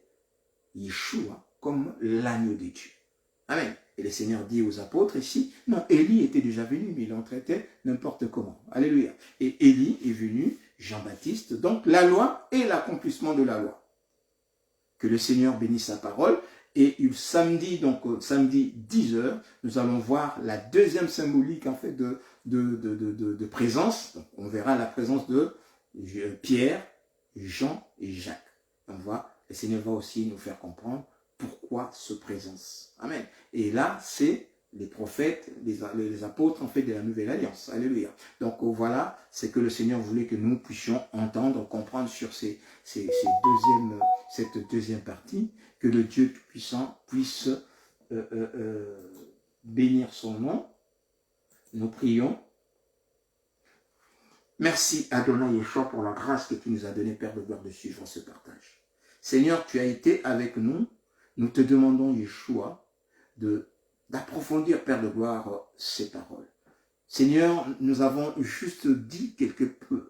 Yeshua comme l'agneau de Dieu. Amen. Et le Seigneur dit aux apôtres ici, non, Élie était déjà venu, mais il en traitait n'importe comment. Alléluia. Et Élie est venu, Jean-Baptiste, donc la loi et l'accomplissement de la loi. Que le Seigneur bénisse sa parole. Et samedi, donc samedi 10h, nous allons voir la deuxième symbolique en fait de présence. Donc, on verra la présence de Pierre, Jean et Jacques. On voit, le Seigneur va aussi nous faire comprendre pourquoi ce présence. Amen. Et là, c'est les prophètes, les apôtres en fait de la Nouvelle Alliance. Alléluia. Donc voilà, c'est que le Seigneur voulait que nous puissions entendre, comprendre sur cette deuxième partie, que le Dieu Tout-Puissant puisse bénir son nom. Nous prions. Merci Adonai Yeshua pour la grâce que tu nous as donnée, Père de gloire, de suivre ce partage. Seigneur, tu as été avec nous. Nous te demandons, Yeshua, d'approfondir, Père de gloire, ces paroles. Seigneur, nous avons juste dit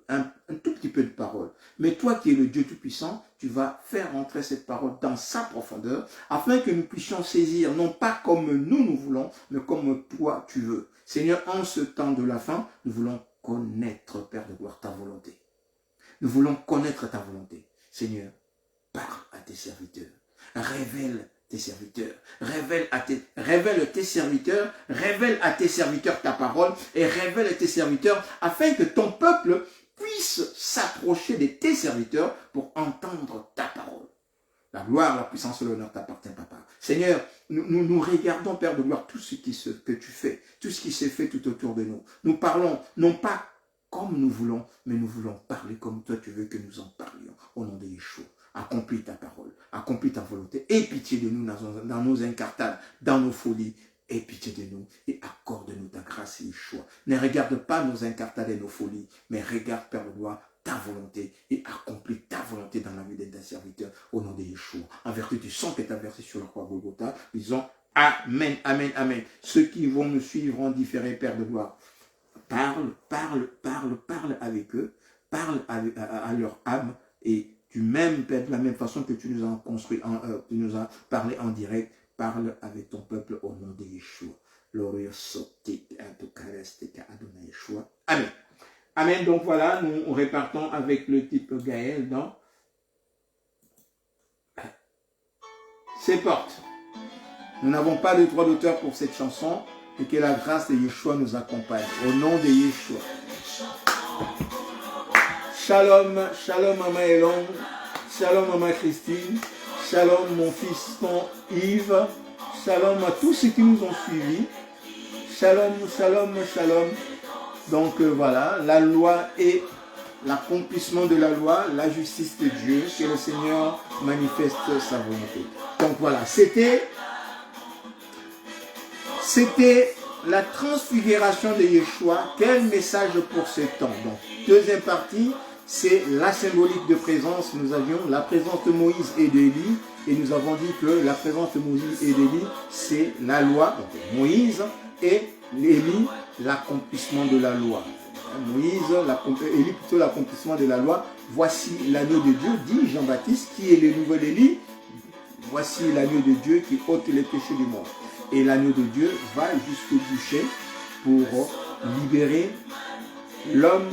un tout petit peu de paroles. Mais toi qui es le Dieu Tout-Puissant, tu vas faire entrer cette parole dans sa profondeur, afin que nous puissions saisir, non pas comme nous voulons, mais comme toi tu veux. Seigneur, en ce temps de la fin, nous voulons connaître, Père de gloire, ta volonté. Nous voulons connaître ta volonté. Seigneur, parle à tes serviteurs. Révèle tes serviteurs. Révèle à tes serviteurs ta parole et révèle à tes serviteurs afin que ton peuple puisse s'approcher de tes serviteurs pour entendre ta parole. La gloire, la puissance et l'honneur t'appartient, Papa. Seigneur, nous regardons, Père de gloire, tout ce que tu fais, tout ce qui s'est fait tout autour de nous. Nous parlons, non pas comme nous voulons, mais nous voulons parler comme toi tu veux que nous en parlions. Au nom de Yeshua. Accomplis ta parole, accomplis ta volonté. Aie pitié de nous dans nos incartades, dans nos folies. Aie pitié de nous et accorde-nous ta grâce et Yeshua. Ne regarde pas nos incartades et nos folies, mais regarde, Père de gloire, ta volonté et accomplis ta volonté dans la vie de ta serviteur au nom de Yeshua. En vertu du sang que tu as versé sur la croix Golgotha, disons Amen, Amen, Amen. Ceux qui vont nous suivre en différé, Père de gloire, parle avec eux, parle à leur âme et de la même façon que tu nous as construit, tu nous as parlé en direct, parle avec ton peuple au nom de Yeshua. Amen. Amen. Donc voilà, nous répartons avec le type Gaël dans ses portes. Nous n'avons pas de droit d'auteur pour cette chanson et que la grâce de Yeshua nous accompagne. Au nom de Yeshua. Shalom, shalom maman Elon, shalom maman Christine, shalom mon fiston Yves, shalom à tous ceux qui nous ont suivis. Shalom, shalom, shalom. Donc voilà, la loi et l'accomplissement de la loi, la justice de Dieu, que le Seigneur manifeste sa volonté. Donc voilà, c'était la transfiguration de Yeshua. Quel message pour ce temps. Donc, deuxième partie, c'est la symbolique de présence. Nous avions la présence de Moïse et d'Élie, et nous avons dit que la présence de Moïse et d'Élie, c'est la loi, donc Moïse, et Élie, l'accomplissement de la loi. Moïse, Élie plutôt l'accomplissement de la loi. Voici l'agneau de Dieu, dit Jean-Baptiste, qui est le nouvel Élie. Voici l'agneau de Dieu qui ôte les péchés du monde. Et l'agneau de Dieu va jusqu'au bûcher pour libérer l'homme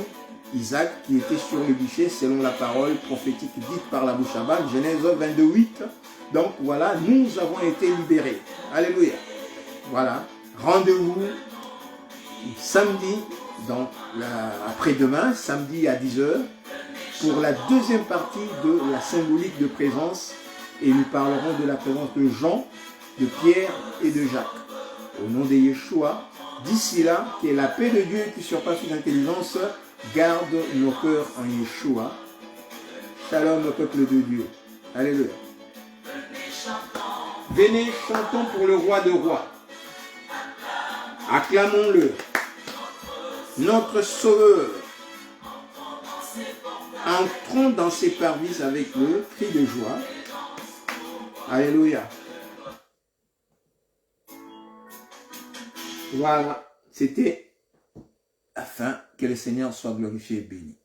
Isaac qui était sur le bûcher selon la parole prophétique dite par la bouche à Balaam, Genèse 22:8. Donc voilà, nous avons été libérés. Alléluia. Voilà. Rendez-vous samedi, donc après-demain, samedi à 10 h, pour la deuxième partie de la symbolique de présence. Et nous parlerons de la présence de Jean, de Pierre et de Jacques. Au nom de Yeshua, d'ici là, que la paix de Dieu qui surpasse toute intelligence garde nos cœurs en Yeshua. Shalom au peuple de Dieu. Alléluia. Venez, chantons pour le roi de rois. Acclamons-le. Notre sauveur. Entrons dans ses parvis avec le cri de joie. Alléluia. Voilà, c'était afin que le Seigneur soit glorifié et béni.